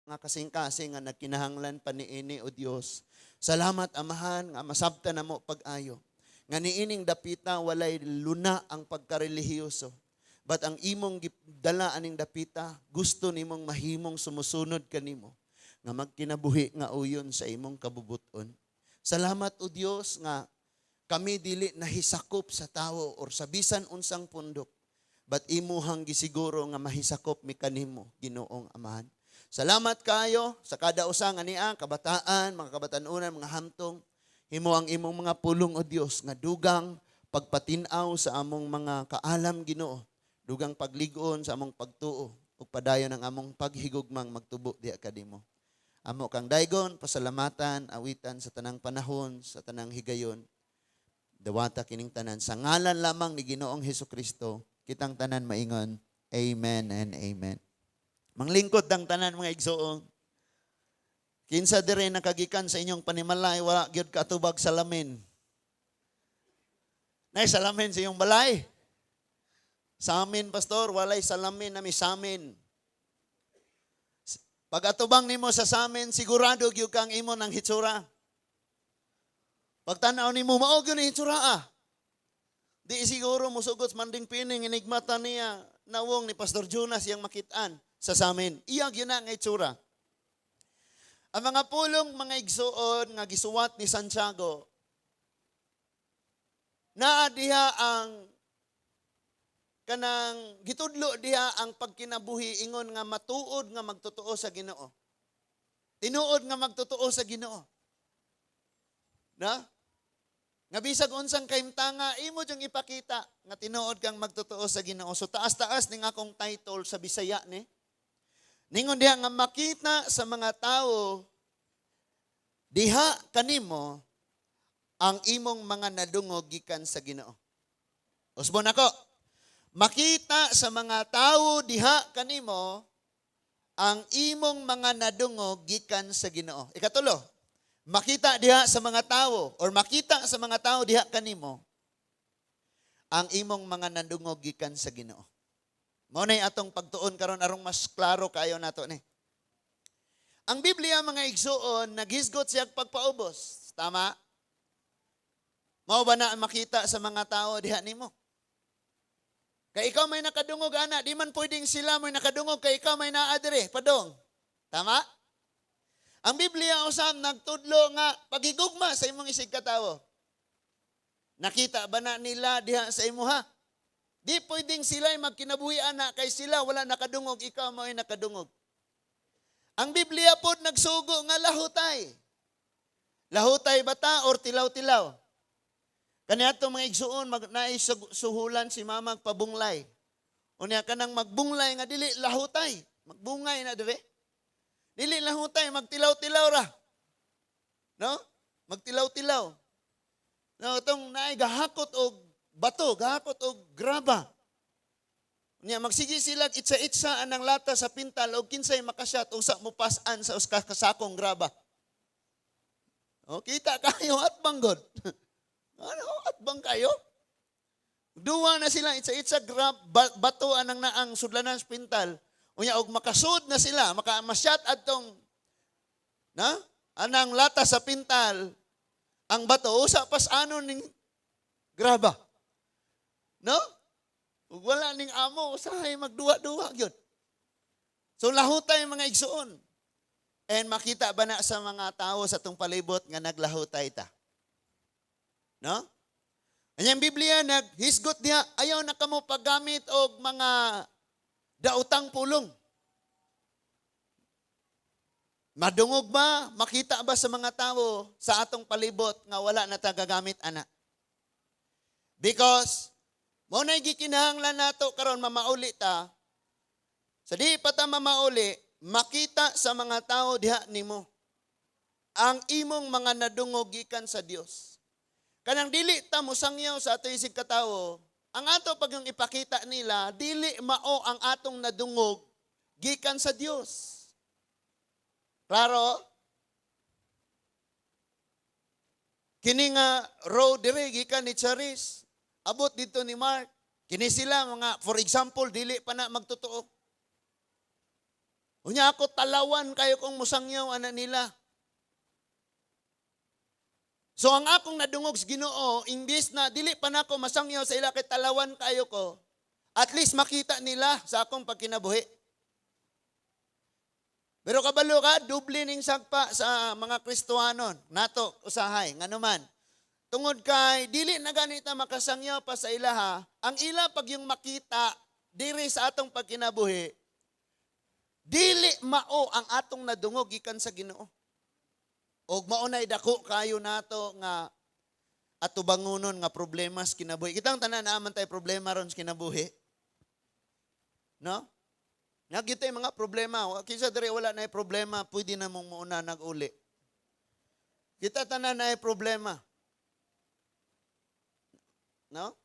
nga kasing-kasing nga nagkinahanglan pa niini o Dios. Salamat amahan nga masabta namo pag-ayo. Nga niining dapita walay luna ang pagkarelihiyoso. But ang imong dala aning dapita, gusto nimong mahimong sumusunod kanimo nga magkinabuhi nga uyon sa imong kabubuton. Salamat o Dios nga kami dili nahisakop sa tawo or sa bisan unsang pundok. But imuhang gisiguro nga mahisakop mi kanimo, Ginoong Amahan. Salamat kayo sa kada usa nga niya, kabataan, mga kabatanunan, mga hamtong. Himo ang imong mga pulong o Dios nga dugang pagpatinaw sa among mga kaalam, Ginoo. Dugang pagligon sa among pagtuo ug padayon ang among paghigugmang magtubo diha kadimo. Amo kang daygon, pasalamatan, awitan sa tanang panahon, sa tanang higayon. Dawata kining tanan sa ngalan lamang ni Ginoong Hesukristo, kitang tanan maingon. Amen and amen. Manglingkod ang tanan mga igsoon. Kinsa dire nakagikan sa inyong panimalay, wala gyud katubag salamin. Nay salamin sa iyong balay. Sa amin, pastor, walay salamin na misamin. Pag atubang nimo sa samin, sigurado gyud kang imo ng hitsura. Pag tanaw nimo, mao gyud ni hitsura ah. Di siguro musugod manding pining inigmata niya nawong ni Pastor Jonas yang makitaan sa samin. Iyag yun na nga hitsura. Ang mga pulong mga igsuon nga gisuwat ni Santiago, naa diha ang kanang gitudlo diha ang pagkinabuhi ingon nga matuod nga magtotoo sa Ginoo. Tinuod nga magtotoo sa Ginoo. Na? Nga bisag unsang kaimtanga imo jung ipakita nga tinuod kang magtotoo sa Ginoo. So taas-taas ning akong title sa Bisaya ni. Ningon diha nga makita sa mga tao diha kanimo ang imong mga nadungog gikan sa Ginoo. Usbon ako. Makita sa mga tao diha kanimo ang imong mga nadungog gikan sa Ginoo. Ikatulo, makita diha sa mga tao or makita sa mga tao diha kanimo ang imong mga nadungog gikan sa Ginoo. Mao nay atong pagtuon karon arong mas klaro kayo nato ni. Ang Biblia mga igsuon naghisgot siya pagpaubos. Tama? Mao ba na makita sa mga tao diha nimo? Kay ikaw may nakadungog, ana, di man pwedeng sila may nakadungog, kay ikaw may naadire, padong. Tama? Ang Biblia usam nagtudlo nga paghigugma sa imong isig katawo. Nakita ba na nila diha sa imuha? Di pwedeng sila magkinabuhi ana kay sila wala nakadungog, ikaw may nakadungog. Ang Biblia pod nagsugo nga lahutay. Lahutay bata or tilaw-tilaw. Kaniadto mga igsuon naisuhulan si mama pabunglay. Unya kanang magbunglay nga dili lahutay, magbungay na dire. Dili lahutay magtilaw-tilaw ra. No? Magtilaw-tilaw. No, tong naay gahakot og bato, gahakot og graba. Unya magsigi sila itsa-itsa anang lata sa pintal og kinsay makasyat usa mo pasan sa uska kasakong graba. O kita kayo at banggod. Ano, at bang kayo? Duwa na sila, itsa-itsa grab, bato anang naang sudlanan sa pintal. Unya, og makasud na sila, makamasyat adtong, na? Anang lata sa pintal, ang bato, usa pas ano ning graba. No? Ug wala ning amo, usahay magduwa-duwa gyud. So, lahutay mga igsuon. And makita ba na sa mga tao sa tong palibot nga naglahutay ta? No? Ang Biblia naghisgot diha, ayaw na kamo paggamit og mga daotang pulong. Madungog ba? Makita ba sa mga tao sa atong palibot nga wala na ta gagamit ana? Because mo na gikinahanglan nato karon mamauli ta. Sa di pa ta mamauli, makita sa mga tao diha nimo ang imong mga nadungog gikan sa Dios. Kanang dili ta musangyaw sa ato isig katawo, ang ato pag yung ipakita nila, dili mao ang atong nadungog gikan sa Dios. Klaro? Kini nga road dire gikan ni Charis, abot dito ni Mark. Kini sila mga for example dili pa na magtotoo. Unya ako talawan kayo kung musangyaw ana nila. So ang akong nadungog sa Ginoo, imbis na dili pa nako masangyaw sa ila kay talawan kayo ko, at least makita nila sa akong pagkinabuhi. Pero kabalo ka, doble ning sagpa sa mga Kristohanon. Nato, usahay, nga naman. Tungod kay, dili na ganita makasangyaw pa sa ilaha, ang ila pag yung makita, diri sa atong pagkinabuhi, dili mao ang atong nadungog gikan sa Ginoo. Og maunay dako kayo nato nga atubangunon nga problema sa kinabuhi. Kitang tanan naaman tay problema ron sa kinabuhi. No? Nagita yung mga problema. Kinsa diri wala na problema, pwede na mong mauna nag-uli. Kita tanan na problema. No?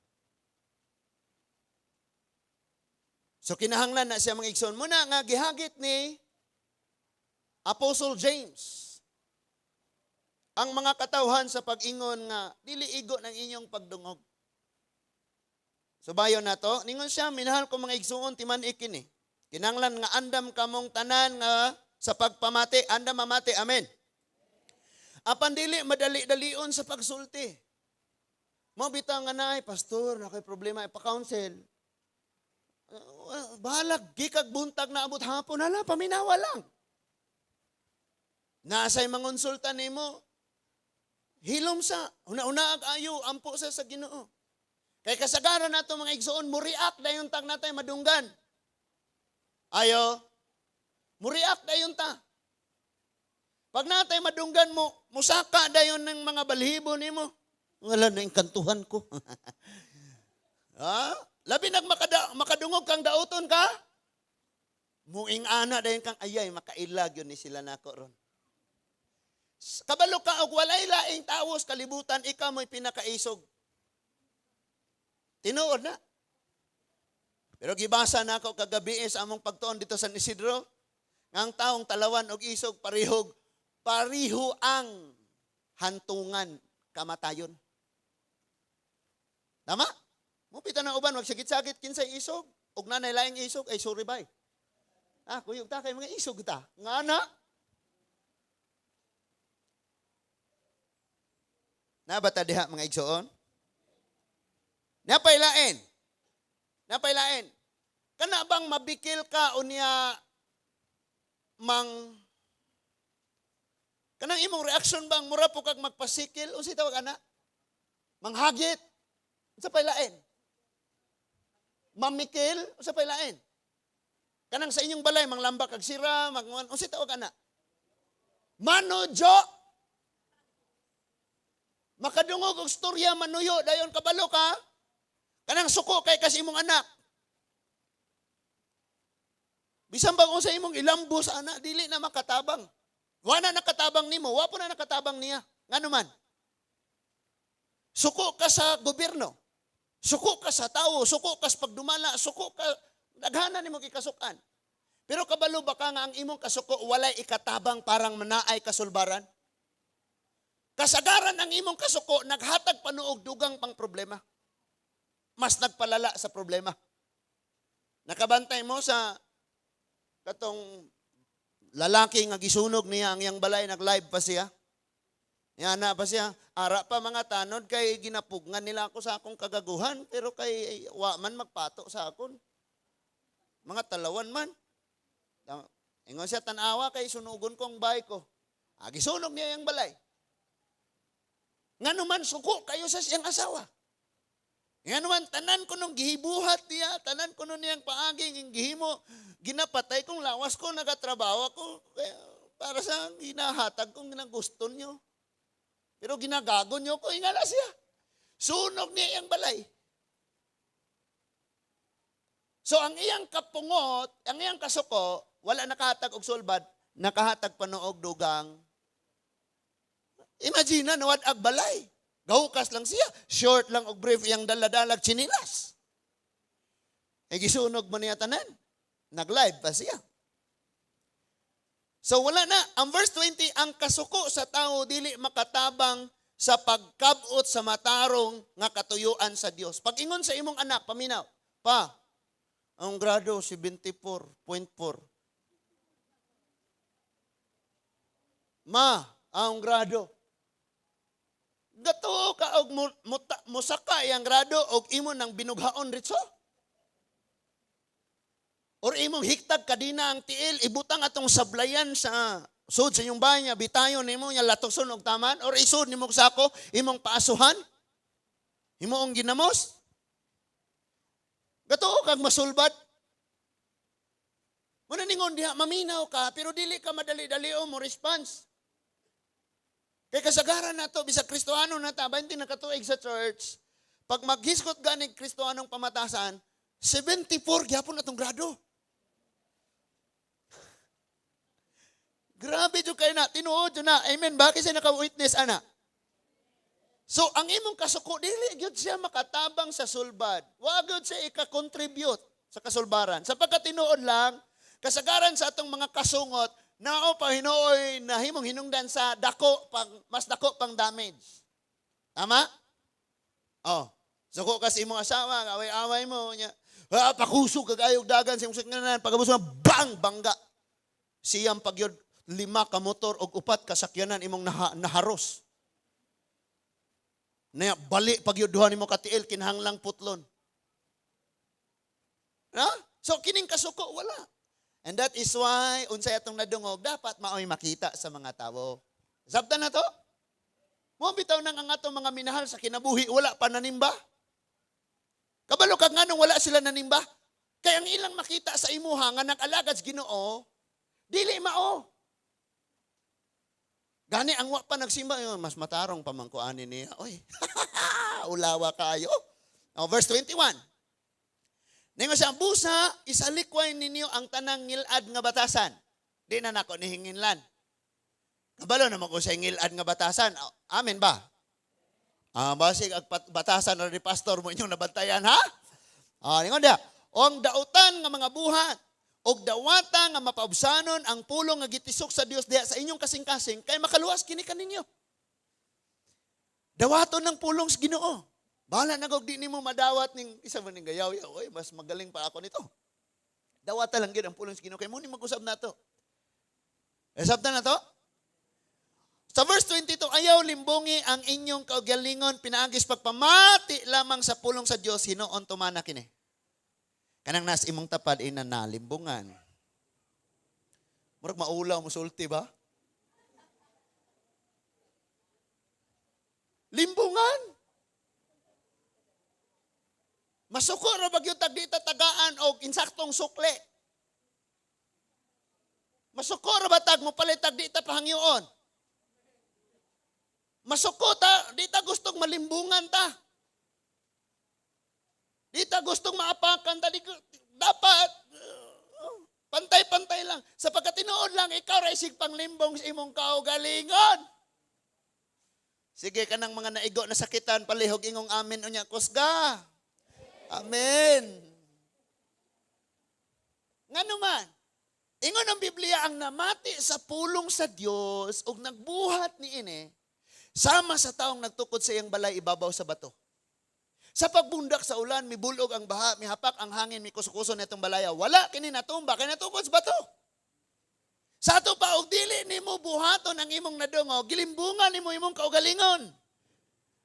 So kinahanglan na siya mga igsoon. Muna nga gihagit ni Apostle James ang mga katawhan sa pag-ingon nga dili igo ng inyong pagdungog. So bayon na to, ningon siya, minahal ko mga igsoon timan ikini. Kinahanglan nga andam kamong tanan nga sa pagpamati, andam mamati. Amen. Apan dili madali-dalion sa pagsulti. Mo bitaw nga naay pastor, na kay problema ipa-counsel. Bahalag gikag buntag na abot hapon hala paminawa lang. Nasay mangonsulta nimo. Hilom sa una-una ayo ampo sa Ginoo. Kay kasagaran nato mga igsoon mo react dayon tag natay madunggan. Ayo. Mo react dayon ta. Pag natay madunggan mo, musaka dayon ng mga balhibo nimo. Wala na inkantuhan ko. Ha? Labi makadungog kang dauton ka? Muing ana dayon kang ayay makailag yun ni sila nako ron. Kabalo ka og walay laing tawos kalibutan, ikaw mo'y pinakaisog. Tinuod na. Pero gibasa na ako kagabi sa among pagtuon dito sa San Isidro, ang taong talawan og isog pariho ang hantungan kamatayon. Tama? Mupita na uban, wag sakit-sakit kinsay isog, og nanay laing isog ay sorry bay. Kuyog ta kay mga isog ta. Nga na? Nabata diha mga igsoon? Napailain. Kana bang mabikil ka unya kanang imong reaction bang mura po kag magpasikil unsay tawag ana? Manghagit. Unsa pailain? Mamikil unsay pailain? Kanang sa inyong balay manglamba kag sira, unsay tawag ana? Manujo. Makadungog og storya manuyo dayon kabalo ka. Kanang suko kay kasi imong anak. Bisan bang sa imong ilambos anak dili na makatabang. Wa na nakatabang nimo, wa po na nakatabang niya. Ngano man? Suko ka sa gobyerno. Suko ka sa tao, suko ka sa pagdumala, suko ka daghana nimo gikasukan. Pero kabalo ba ka nga ang imong kasuko walay ikatabang parang manaay kasulbaran? Kasagaran ang imong kasuko, naghatag panuog dugang pang problema. Mas nagpalala sa problema. Nakabantay mo sa katong lalaki nga gisunog niya ang iyang balay, nag-live pa siya. Yan na pa siya. Ara pa mga tanod kay ginapugngan nila ako sa akong kagaguhan, pero kay wa man magpato sa akon. Mga talawan man. Ingon siya tanawa kay sunugon kong bahay ko. Gisunog niya yung balay. Nga naman suko kayo sa siyang asawa. Nga naman tanan ko nung gihibuhat niya, tanan ko nung niyang paaging yung gihimo, ginapatay kong lawas ko, nagatrabaho ko, para sa ginahatag kong ginagusto niyo. Pero ginagago niyo ko, ingala siya. Sunog niya yung balay. So ang iyang kapungot, ang iyang kasuko, wala nakahatag og sulbad, nakahatag panuog dugang. Imagine na wad ag balay. Gahukas lang siya. Short lang og brief iyang daladalag chinilas. Gisunog mo niya tanan. Nag-live pa siya. So wala na. Ang verse 20, ang kasuko sa tao dili makatabang sa pagkabot sa matarong nga katuyuan sa Dios. Pag ingon sa imong anak, paminaw, pa, ang grado 74.4. ang grado. Gato ka og musaka yang grado og imo nang binughaon ritso. Or imong hiktag kadina ang tiil, ibutang atong sablayan sa sud sa inyong bahay niya, bitayon nimo niya latoson og taman, or isud nimo sako, imong paasuhan, imong ginamos. Gato kag masulbad. Muna ningon diha, maminaw ka, pero dili ka madali-dali mo response. Kay kasagaran na to, bisag Kristohano na ta, 20 na katuig sa church, pag maghiskot ganing Kristohanong pamatasan, 74 gyapon atong grado. Grabe jud kay na, tinuod jud na. Amen. Bakit siya naka-witness ana? So ang imong kasuko dili gyud siya makatabang sa sulbad. Wa gyud siya ika-contribute sa kasulbaran. Sapagkat tinuod lang kasagaran sa atong mga kasungot, nao pa hinuoy na himong hinungdan sa mas dako pang damage. Tama? Oh. Suko kasi imong asawa, away-away mo nya. Pakusog kag ayog dagan sa imong sakyanan, pagabos mo bang bangga. Siyang pagyod 5 ka motor og 4 ka sakyanan imong naharos. Na bali pagyod duha nimo ka tiil kinahanglang putlon. No? So kining kasuko wala. And that is why, unsay atong nadungog, dapat maoy makita sa mga tao. Sabtan na to? Mo bitaw nang ang atong mga minahal sa kinabuhi, wala pa nanimba? Kabalo kag nganong wala sila nanimba? Kaya ang ilang makita sa imuha nga nag-alagad sa Ginoo, dili mao. Gani ang wa pa nagsimba, mas matarong pa man ko ani niya. Oy, ulawa kayo. Oh, verse 21. Ningo sa busa, isalikway ninyo ang tanang ngilad nga batasan. Di na nako nihinginlan. Kabalo naman ko sa ngilad nga batasan. Amen ba? Basig ang batasan na ni pastor mo inyong nabantayan, ha? Ningo dia. Ang dautan nga mga buhat, og dawata nga mapaubsanon ang pulong nga gitisok sa Dios diha sa inyong kasing-kasing, kay makaluwas kini kaninyo. Dawaton ng pulong sa Ginoo. Bahala na kung di ni mo madawat ning isa man ning gayaw-yaw, oy, mas magaling pa ako nito. Dawata lang gid ang pulong sa Ginoo kay mo ni mag-usab nato. Sabta na to? Sa verse 22, ayaw limbungi ang inyong kaugalingon pinaagis pagpamati lamang sa pulong sa Dios hinuon tumana kini. Kanang nas imong tapad ina nalimbungan. Murag maulaw mo sulti ba? Limbungan. Masuko ra bagyo tagdita tagaan og insaktong sukle. Masuko ra batag mo palit tagdita pahangyoon. Masuko ta, di ta gustong malimbungan ta. Di ta gustong maapakan ta, dapat pantay-pantay lang. Sapagkat tinuod lang ikaw ra isig panglimbong sa imong kaugalingon. Sige kanang mga naigo na sakitan palihog ingong amin unya kusga. Amen. Nga naman, ingon ang Biblia ang namati sa pulong sa Dios ug nagbuhat niini sama sa taong nagtukod sa iyang balay ibabaw sa bato. Sa pagbundak sa ulan, mibulog ang baha, mihapak ang hangin, mikusukuso nitong balaya. Wala kini natumba, kay natukod sa bato. Sa ato pa og dili nimo buhaton ang imong nadungo, gilimbungan nimo imong kaugalingon.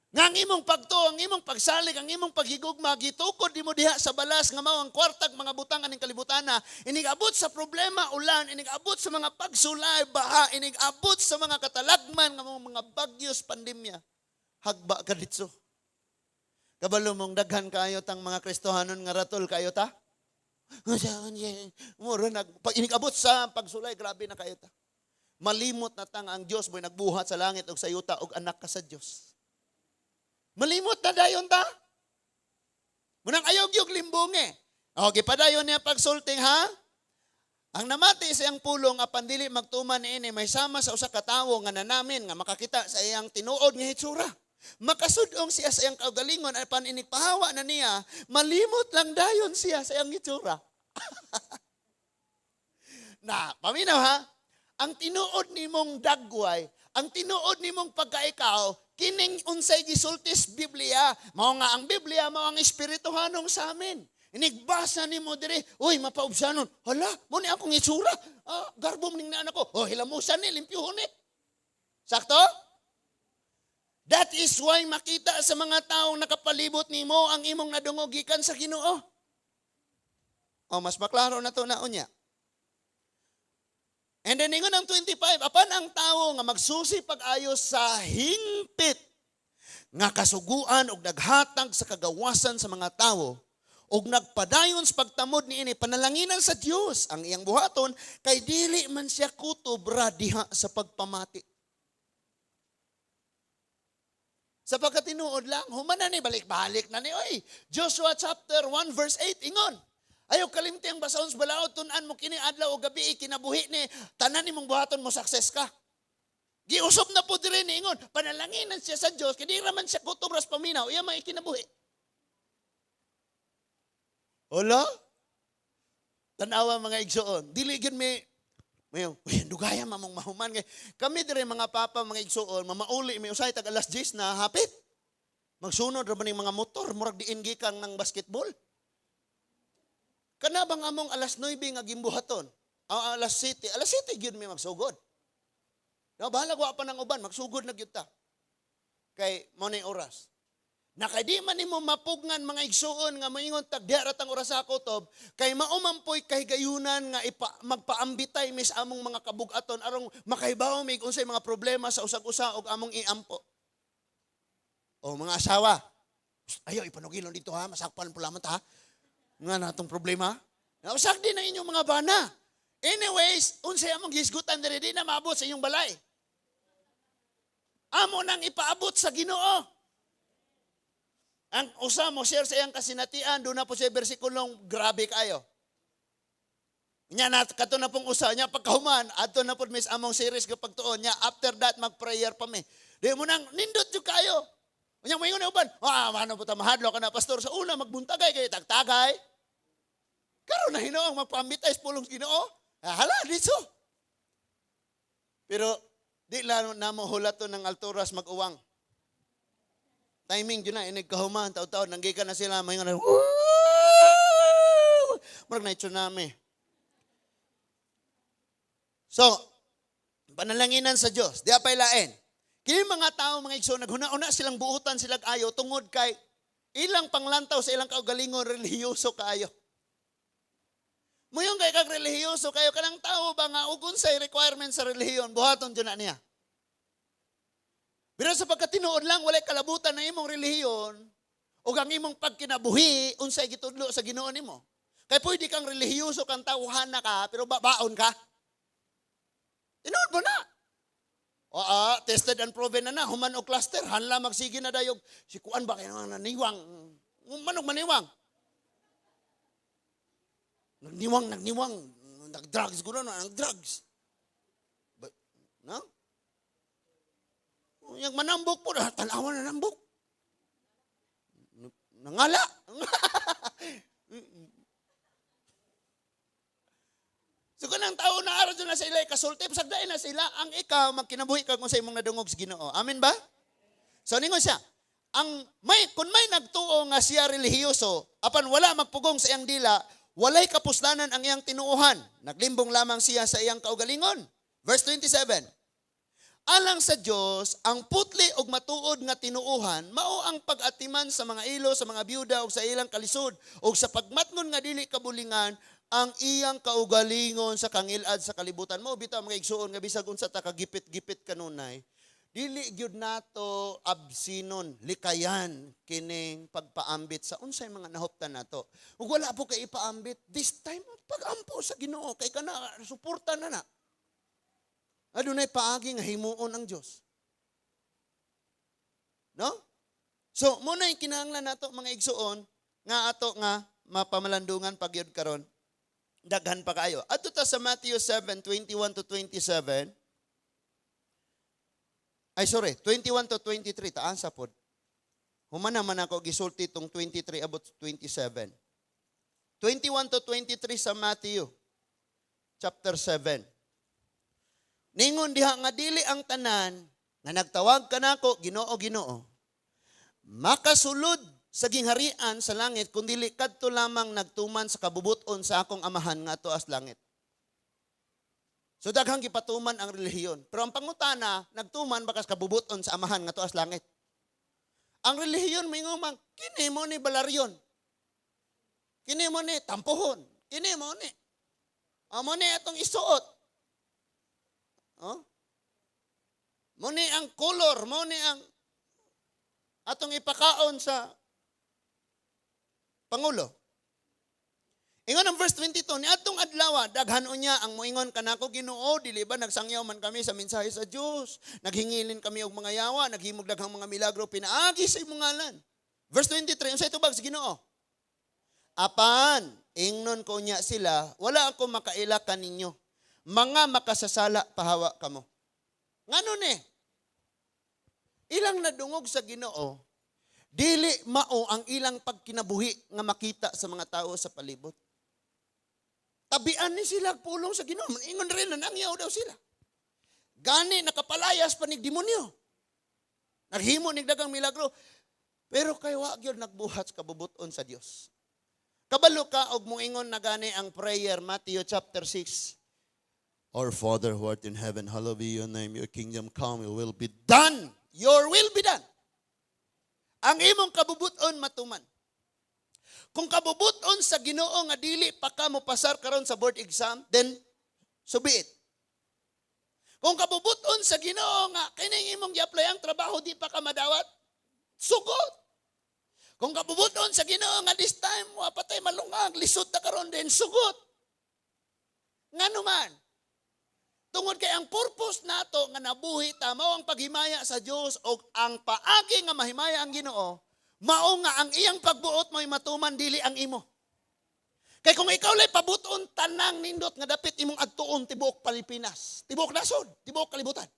Nga ang imong pagto, ang imong pagsalig, ang imong paghigugma, gitukod di mo diha sa balas nga mao ang kwartag mga butang aning kalibutana. Inig-abot sa problema ulan, inig-abot sa mga pagsulay, baha, inig-abot sa mga katalagman nga mga bagyos, pandemya. Hagba ka ditso. Kabalo mong daghan kayo tang mga Kristohanon nga ratol kayo ta? Mura pag inig-abot sa pagsulay, grabe na kayo ta. Malimot na tang ang Dios mo'y nagbuhat sa langit ug sa yuta ug anak ka sa Dios. Malimot na dayon ta. Munang ayog-yog limbungi. O, gipadayon niya pagsulting ha? Ang namati sa iyang pulong apan dili magtuman niini may sama sa usa ka tawo nga nanamin nga makakita sa iyang tinuod nga hitsura. Makasudong siya sa iyang kaugalingon apan inigpahawa na niya, malimot lang dayon siya sa iyang hitsura. Na, paminaw ha? Ang tinuod nimong dagway, ang tinuod nimong pagkaikaw, kining unsay gisultis Biblia, mao nga ang Biblia mao ang espirituhanong sa amin. Inigbasa nimo diri, uy mapaubsanon. Hala, mo ni akong itsura. Garbom ning anak ko. Oh, hilamusan ni limpyuhon ni. Sakto? That is why makita sa mga taong nakapalibot nimo ang imong nadungog gikan sa Ginoo. O mas maklaro na to na unya. And then ingon ang 25, apan ang tao nga magsusi pag-ayos sa hingpit nga kasuguan og naghatag sa kagawasan sa mga tao og nagpadayon sa pagtamod niini panalanginan sa Dios ang iyang buhaton kay dili man siya kutob ra diha sa pagpamati. Sa pagkatinuod lang, human na ni, balik-balik na ni. Oy, Joshua chapter 1 verse 8, ingon. Ayaw kalimti ang basahon sa balaod, tunan mo kini adlaw o gabi, kinabuhi ni, tanan ni mong buhaton mo, success ka. Giusop na po dire ni ingon, panalanginan siya sa Diyos, kaya di raman siya kutubras paminaw, iya may ikinabuhi. Hola? Tanawa mga igsoon, dili gyud may dugaya mamong mahuman. Kami dire mga papa, mga igsoon, mamauli, may usay tag alas 10 na hapit. Magsunod raman ng mga motor, murag diin gikan ng basketball. Kana bang among alas 9 nga gimbuhaton? Alas 7 gyud may magsugod. Bahala wa pa ng uban, magsugod na gyud ta. Kay mo na oras. Nakadi man nimo mapugngan mga igsuon nga moingon tag diha ra tang oras sa kutob kay maumampoy kahigayunan nga magpaambitay mis among mga kabug-aton arong makahibaw mig unsay mga problema sa usag-usa og among iampo. O mga asawa, ayaw ipanugilon dito ha, masakpan po lamang ta ha. Nga natong problema. Usag din na inyong mga bana. Anyways, unsay among gisgutan diri di na maabot sa inyong balay. Amo nang ipaabot sa Ginoo. Ang usa mo share sa iyang kasinatian, doon na po siya bersikulong grabe kayo. Nya na kato na pong usa nya pagkahuman, adto na pud mis among series kapag tuon nya after that mag-prayer pa mi. Di mo nang nindot jud kayo. Nya moingon na uban, mano po ta mahadlo ka na pastor sa una magbuntagay kay tagtagay. Karon na Hinoong magpambitay sa pulong Ginoo. Hala ditso. Pero di lalo na mo hulaton ng alturas mag-uwang. Timing yun na, inigkahuman, taon-taon, nanggikan na sila, may nga na, marag na tsunami. So, panalanginan sa Diyos, di apay lain. Kini mga tao, mga igsoon, naghuna-una silang buutan, silang ayo, tungod kay ilang panglantaw sa ilang kaugalingon, relihiyoso kayo. Muyong kay kag relihiyoso kayo, kanang tao ba nga, ugun sa requirement sa relihiyon, buhaton dyan na niya. Pero sa pagkatinuod lang, walay kalabutan na imong relihiyon o ang imong pagkinabuhi, unsay gitudlo sa Ginoo nimo. Kaya pwede kang relihiyoso kang tauhan na ka, pero baon ka. Tinuod mo na. Tested and proven na human o cluster, hanla magsige na dayog. Si kuan ba kayo naniwang? Manog maniwang. Nagniwang. Nag-drugs ko na, nag-drugs. No? Yung manambok po, tanawan na nambok. Nangala. So kanang tao na araw na sila, kasulti, pasagdain na sila, ang ikaw, magkinabuhi ka kung sa imong nadungog sa Ginoo. Amen ba? So ningon siya, kung may nagtuo nga siya relihiyoso, apan wala magpugong sa iyang dila, walay kapuslanan ang iyang tinuuhan. Naglimbong lamang siya sa iyang kaugalingon. Verse 27. Alang sa Dios, ang putli og matuod nga tinuuhan mao ang pag-atiman sa mga ilo, sa mga byuda ug sa ilang kalisod ug sa pagmatngon nga dili kabulingan ang iyang kaugalingon sa kangilad sa kalibutan. Mao bitaw mga igsuon nga bisag unsa ta kagipit-gipit kanunay, dili gyud nato absinon likayan kining pagpaambit sa unsay mga nahuptan nato. Ug wala po kay ipaambit this time pag-ampo sa Ginoo kay kana suporta na na. Adunay paagi nga himuon ang Dios. No? So, muna yung kinahanglan nato mga igsuon nga ato nga mapamalandungan pagyud karon. Daghan pa kayo. Adto ta sa Matthew 7:21 to 27. 21 to 23 taansa pod. Human naman ako gisulti tong 23 abot 27. 21 to 23 sa Matthew chapter 7. Ningon diha nga dili ang tanan nga nagtawag kanako Ginoo Ginoo makasulod sa gingharian sa langit kun dili kadto lamang nagtuman sa kabubuton sa akong amahan nga tuas langit. So daghang gipatuman ang relihiyon. Pero ang pangutana, nagtuman bakas kabubuton sa amahan nga tuas langit. Ang relihiyon mingumang, kini mo ni balaryon. Kini mo ni tampuhon. Kini mo ni. Mo ni atong isuot. Oh? Mo ni ang color, mo ni ang atong ipakaon sa Pangulo. Ingon ang verse 22, ni atong adlaw, daghan unya ang moingon kanako Ginoo, dili ba nagsangyaw man kami sa mensahe sa Dios, naghingilin kami og mga yawa, naghimog daghang mga milagro pinaagi sa imong ngalan. Verse 23, unsay tubag sa Ginoo? Apan, ingnon ko niya sila, wala ako makaila kaninyo. Mga makasasala pahawa kamo. Ngano ni? Ilang nadungog sa Ginoo, dili mao ang ilang pagkinabuhi nga makita sa mga tao sa palibot. Tabian ni sila pulong sa Ginoo. Ingon rin na nangyaw daw sila. Gani nakapalayas pa nig demonyo. Naghimo nig dagang milagro. Pero kay wa gyud nagbuhat kabubuton sa Dios. Kabalo ka og moingon na gani ang prayer Matthew chapter 6. Our Father who art in heaven, hallowed be your name. Your kingdom come, your will be done. Your will be done. Ang imong kabubuton matuman. Kung kabubuton sa Ginoo nga dili pa ka mo pasar karon sa board exam, then so be it. Kung kabubuton sa Ginoo nga kining imong gi-apply ang trabaho di pa ka madawat, sugot. Kung kabubuton sa Ginoo nga this time wa patay malungag, lisod ta karon din sugot. Ngano man? Tungod kay ang purpose nato nga nabuhi ta mao ang paghimaya sa Dios o ang paagi nga mahimaya ang Ginoo, mao nga ang iyang pagbuot mo'y matuman dili ang imo. Kay kung ikaw lay pabuton tanang nindot nga dapit imong agtuon tibuok Pilipinas, tibuok nasod, tibuok kalibutan.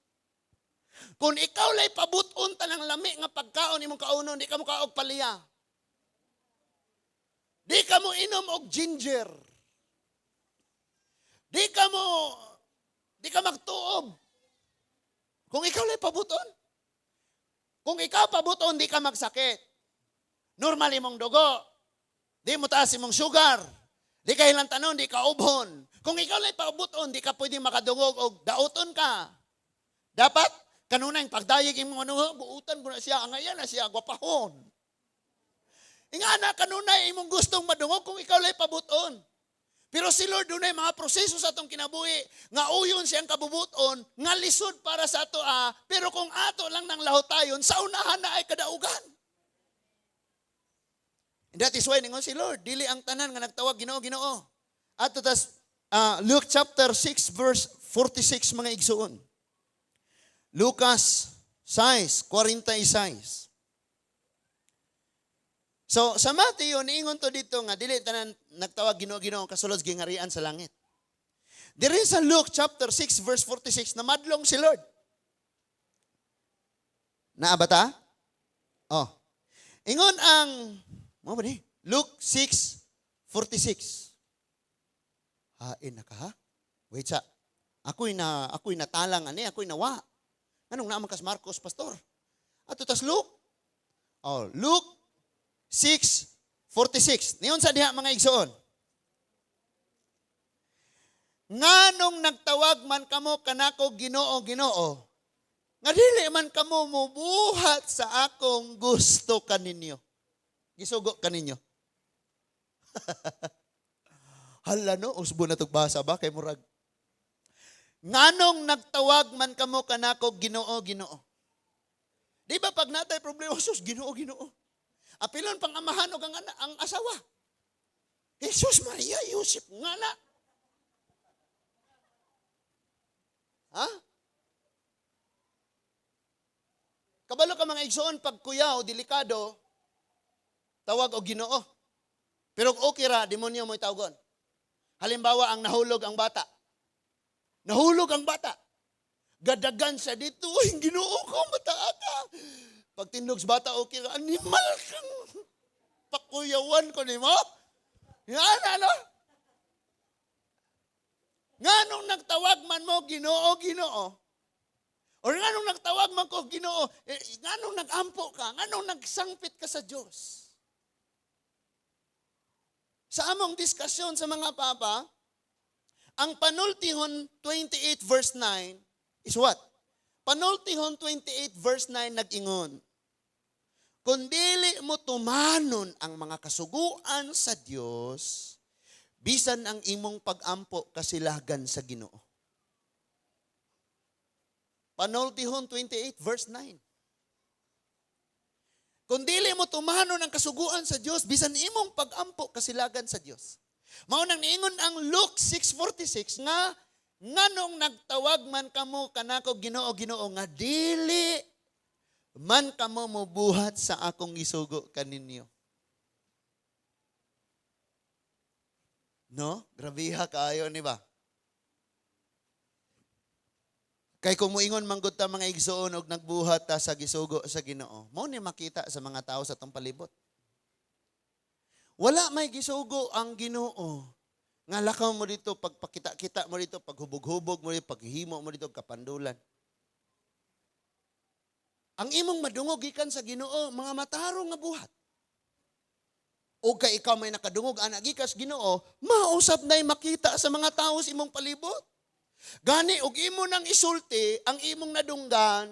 Kung ikaw lay pabuton tanang lami nga pagkaon imong kaunon, di ka mo kaog palya. Di ka mo inom og ginger. Di ka magtuob. Kung ikaw lay pabuton. Kung ikaw pabuton, di ka magsakit. Normal imong dugo. Di mo taas imong sugar. Di ka hilantanon, di ka ubhon. Kung ikaw lay pabuton, di ka pwede makadungog o dauton ka. Dapat, kanunay pagdayeg imong ano, buutan ko na siya, ngayon na siya, gwapahon. Ingana, kanunay imong gustong madungog kung ikaw lay pabuton. Pero si Lord dunay mga proseso sa atong kinabuhi nga uyon siyang kabubuton nga lisod para sa ato pero kung ato lang nang lahotayon sa unahan na ay kadaugan. And that is why ningon si Lord dili ang tanan nga nagtawag Ginoo Ginoo. Ato tas Luke chapter 6 verse 46 mga igsuon. Lucas 6:46. So, sa Mateo, niingon to dito nga, dili tanan nagtawag Ginoo-Ginoo kasulod gingarian sa langit. There is a Luke chapter 6 verse 46 na madlong si Lord. Naabata? Oh. Ingon ang, mo ba ni? Luke 6:46. Hain na ka ha? Wait sa. Ako'y natalang ani, ako'y nawa. Anong naman kas Marcos, pastor? Ato tas Luke. Oh, Luke 6:46. Niyon sa diha mga igsoon. Nganong nagtawag man kamo kanako Ginoo Ginoo, nga dili man kamo mubuhat sa akong gusto kaninyo. Gisugo kaninyo. Hala no, usbo na tog basa ba kay murag. Nganong nagtawag man kamo kanako Ginoo Ginoo. Di ba pag natay problema, sus Ginoo Ginoo. Apilon pang amahan o ang asawa. Jesus, Maria, Yusuf, nga na. Ha? Kabalo ka mga igsoon, pag kuyaw, delikado, tawag o Ginoo. Pero okay ra, demonyo mo'y tawagon. Halimbawa, ang nahulog ang bata. Nahulog ang bata. Gadagan sa dito, uy, Ginoo ko, mataa ka. Pag tindog sa bata, okay ra, animal kang pakuyawan ko ni mo. Yan, ano? Nganong nagtawag man mo, Ginoo, Ginoo? O nganong nagtawag man ko, Ginoo? Nganong nagampo ka? Nganong nagsangpit ka sa Diyos? Sa among diskusyon sa mga papa, ang panultihon 28 verse 9 is what? Panultihon 28 verse 9 nag-ingon, kung dili mo tumanon ang mga kasuguan sa Dios, bisan ang imong pag-ampo kasilagan sa Ginoo. Panultihon 28 verse 9. Kung dili mo tumanon ang kasuguan sa Dios, bisan imong pag-ampo kasilagan sa Dios. Mao nang niingon ang Luke 6:46 nga nganong nagtawag man kamo kanako Ginoo Ginoo nga dili man kamo mobuhat sa akong gisugo kaninyo. No? Grabiha kaayo ni ba? Kay kung muingon manggod ta mga igsoon og nagbuhat ta sa gisugo sa Ginoo, mao ni makita sa mga tao sa tong palibot. Wala may gisugo ang Ginoo. Nga lakaw mo dito, pagpakita-kita mo dito, paghubog-hubog mo dito, paghihimo mo dito, kapandulan. Ang imong madungog gikan sa Ginoo, mga matarong nga buhat. O kay ikaw may nakadungog, anak gikas Ginoo, mausap na'y makita sa mga tao sa imong palibot. Gani, og imo nang isulti, ang imong nadunggan,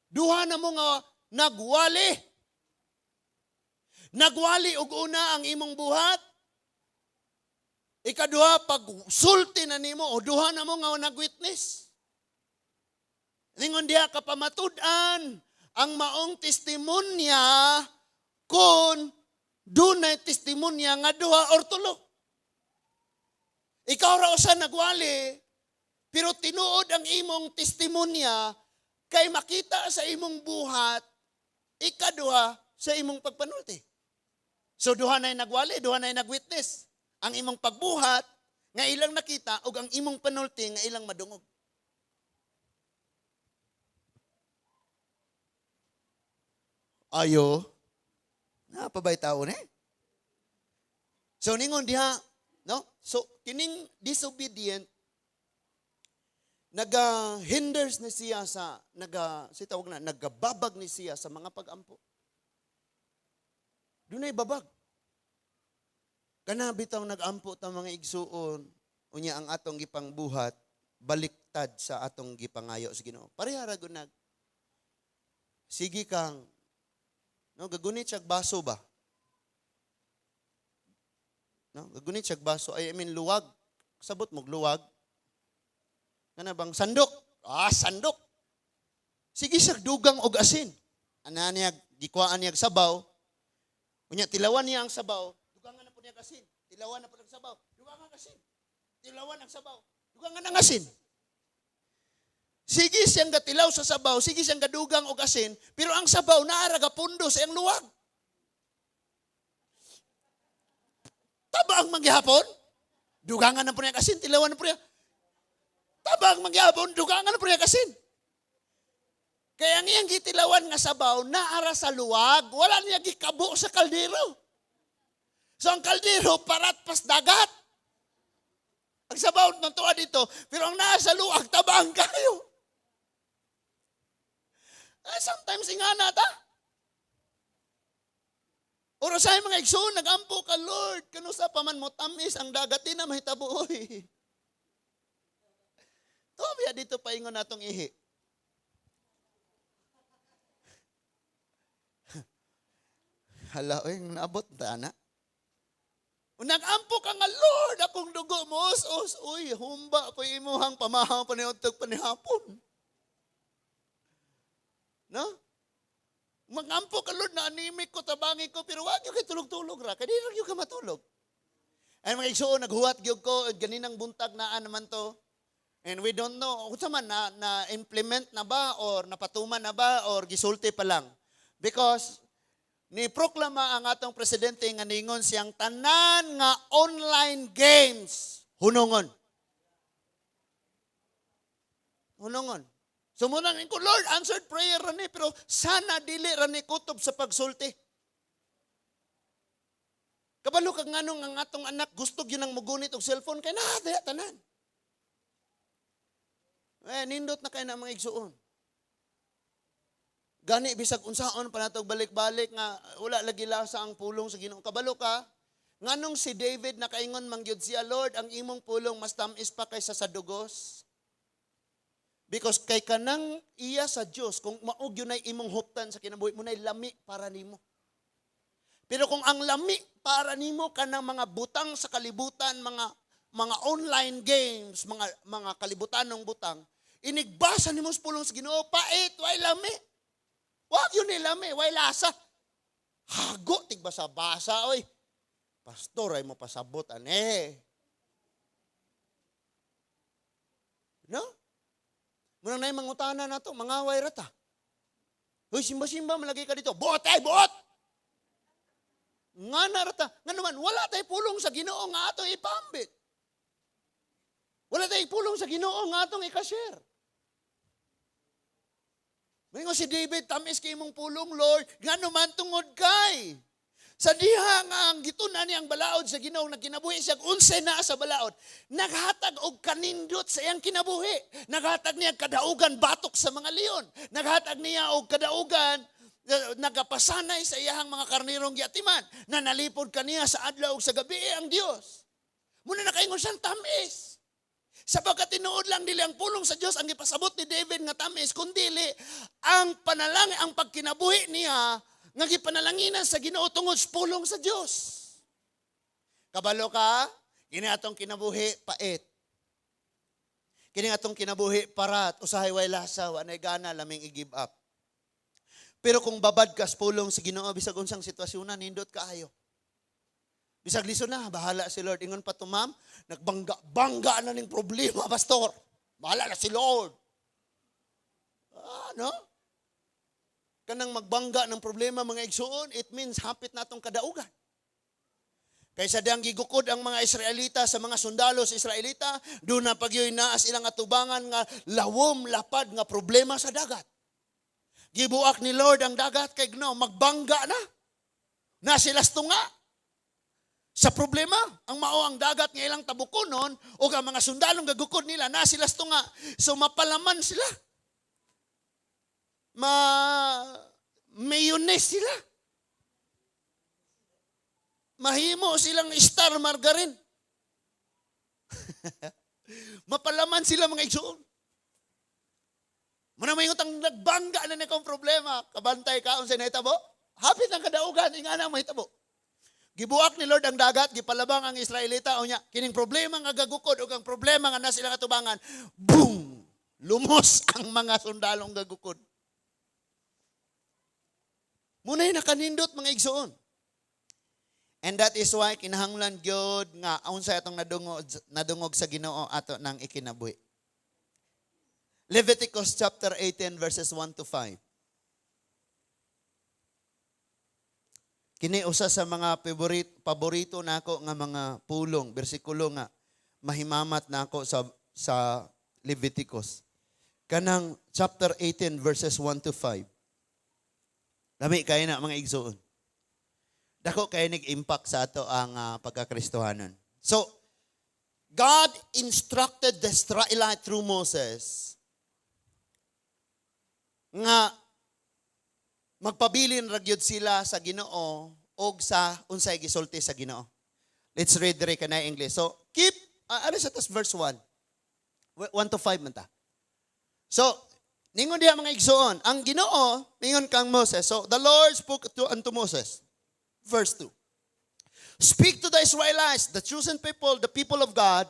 duha na mo nga nagwali. Nagwali og una ang imong buhat. Ikaduha, pag sulti na nimo, o duha na mo nga nag-witness. Ningon diha kapamatud-an, ang maong testimonya, kung dunay testimonya nga duha or tulo. Ikaw raw sa nagwali, pero tinuod ang imong testimonya, kay makita sa imong buhat, ikaduha sa imong pagpanulti. So duha na nagwali, duha na nag-witness. Ang imong pagbuhat, nga ilang nakita, o ang imong panulti, nga ilang madungog. Ayo, napabay tao na eh. So ningon diha, no? So kining disobedient, naga-hinders ni siya sa, nagababag ni siya sa mga pag-ampo. Dunay babag. Kana bitaw nag-ampo ta mga igsuon, unya ang atong gipang buhat, baliktad sa atong gipangayo sa Ginoo. Pareha ra gud nag. Sige kang, no, gagunit siya baso ba? No, gagunit siya baso, I mean luwag. Sabot mo luwag. Kana bang sandok? Sandok. Sige siya dugang og asin. Ana niya gikuhaan niya sabaw. Unya tilawan niya ang sabaw, dugangan na po niya asin. Tilawan na po ang sabaw, dugangan ang asin. Tilawan ang sabaw, dugangan ang asin. Sige siyang gatilaw sa sabaw, sige siyang gadugang og asin, pero ang sabaw naara gapundo sa iyang luwag. Taba ang manggihapon? Dugangan na po niya asin, tilawan na po niya. Tabang mangyabon, dugangan na po niya kasin. Kaya ang iyang gitilawan nga sabaw, naara sa luwag, wala niya gikabo sa kaldero. So ang kaldero, parat pas dagat. Ang sabaw ng tuwa dito, pero ang nasa luwag, tabang kayo. Sometimes ingana ta. Oro sa mga igsoon, nagampo ka, Lord, kanusa pa man mo tamis, ang dagat din na mahitabo, oy. Tobiya dito paingon natong ihi. Hala, naabot ta na. Nag-ampo ka nga, Lord, akong dugo mo, uy, humba pa imuhang pamahang paniuntog panihapon. No? Mag-ampo ka, Lord, na animic ko, tabangin ko, pero wag yung kay tulog-tulog ra, kaya di yung ka matulog. Ay mga igsoon, naghuwat gyud ko, ganinang buntag naan naman to. And we don't know, kung saan na-implement na ba, or napatuman na ba, or gisulti pa lang. Because, ni-proklama ang atong presidente nga ningon siyang tanan nga online games, hunungon. Hunungon. So muna ko, Lord, answered prayer rani, pero sana dili rani kutob sa pagsulti. Kabalo kag nganong ang atong anak gusto gyud nang mugunit og cellphone kay na tanan. Nindot na kay na mga igsuon. Gani bisag unsaon pa natog balik-balik nga wala lagi lasa ang pulong sa Ginoo. Kabalo ka, Nganong si David nakaingon mangyud siya, Lord, ang imong pulong mas tamis pa kaysa sa dugos. Because kay kanang iya sa Dios, kung maog yun ay imong huptan sa kinabuhi mo, nay lami para nimo. Pero kung ang lami para nimo kanang mga butang sa kalibutan, mga online games, mga kalibutan ng butang, inigbasa nimo sa pulong sa Ginoo, pait, way lami. Wag yun ni lami, way lasa. Hago tigbasa-basa oy. Pastor ay mo pasabot ane. No? Muna na yung mangutana na to, mangaway rata. Hoy, simba-simba, malagay ka dito. Buot ay, buot! Nga na rata. Nga naman, wala tayo pulong sa Ginoo nga ato ipambit. Wala tayo pulong sa Ginoo nga atong ikashare. May si David, tamis kay mong pulong, Lord. Nga naman tungod kay. Sa diha nga ang gitunan niyang balaod sa Ginoo na kinabuhi siya unsay na sa balaod, naghatag og kanindot sa iyang kinabuhi. Naghatag niya kadaugan batok sa mga leon. Naghatag niya og kadaugan nagapasanay sa iyang mga karnirong giatiman na nalipod kaniya sa adlaw ug sa gabi ang Dios. Muna nakaingon siyang tamis. Sapagkat tinuod lang dili ang pulong sa Dios ang gipasabot ni David nga tamis, kundili ang panalangin, ang pagkinabuhi niya nga gipanalanginan sa Ginoo tungod sa pulong sa Dios. Kabalo ka, kini atong kinabuhi pait. Kini atong kinabuhi parat, usahay way lasa, wa nay gana laming i-give up. Pero kung babad ka sa pulong sa Ginoo bisag unsang sitwasyon na nindot kaayo. Bisag liso na, bahala si Lord. Ingon pa to ma'am, nagbangga na ning problema, pastor. Bahala na si Lord. No? Kanang magbangga ng problema mga igsuon, it means hapit natong kadaugan. Kaysa diyang gigukod ang mga Israelita sa mga sundalo sa Israelita, doon na pagyoy naas ilang atubangan nga lawom lapad nga problema sa dagat. Gibuak ni Lord ang dagat kay Ginoo, magbangga na. Na silas tunga. Sa problema, ang mao ang dagat nga ilang tabukonon o ang mga sundalong gagukod nila, na silas tunga. So mapalaman sila. Mayonnaise sila. Mahimo silang star margarine. Mapalaman sila mga igsoon. Muna may utang nagbangga na nikong problema. Kabantay ka, unsay nahitabo? Hapit ang kadaugan, ingana mahitabo. Gibuak ni Lord ang dagat, gipalabang ang Israelita, o niya, kining problema nga gagukod, o ang problema nga nasilang atubangan, boom! Lumos ang mga sundalong gagukod. Muna'y nakanindot mga igsoon. And that is why kinahanglan gyud nga unsay atong nadungog sa Ginoo ato nang ikinabuhi. Leviticus chapter 18 verses 1 to 5. Kini usa sa mga paborito nako nga mga pulong, bersikulo nga mahimamat nako sa Leviticus. Kanang chapter 18 verses 1 to 5. Lami kayo na mga igsoon. Dako kayo nag-impact sa ato ang pagkakristohanon. So, God instructed the Israelites through Moses nga magpabilin ragyod sila sa Ginoo o sa unsay gisulti sa Ginoo. Let's read dire kanay English. So, keep, ano sa tas verse 1? 1 to 5 man ta. So, ningon diha mga igsoon, ang Ginoo ningon kang Moses. So the Lord spoke unto Moses. Verse 2. Speak to the Israelites, the chosen people, the people of God,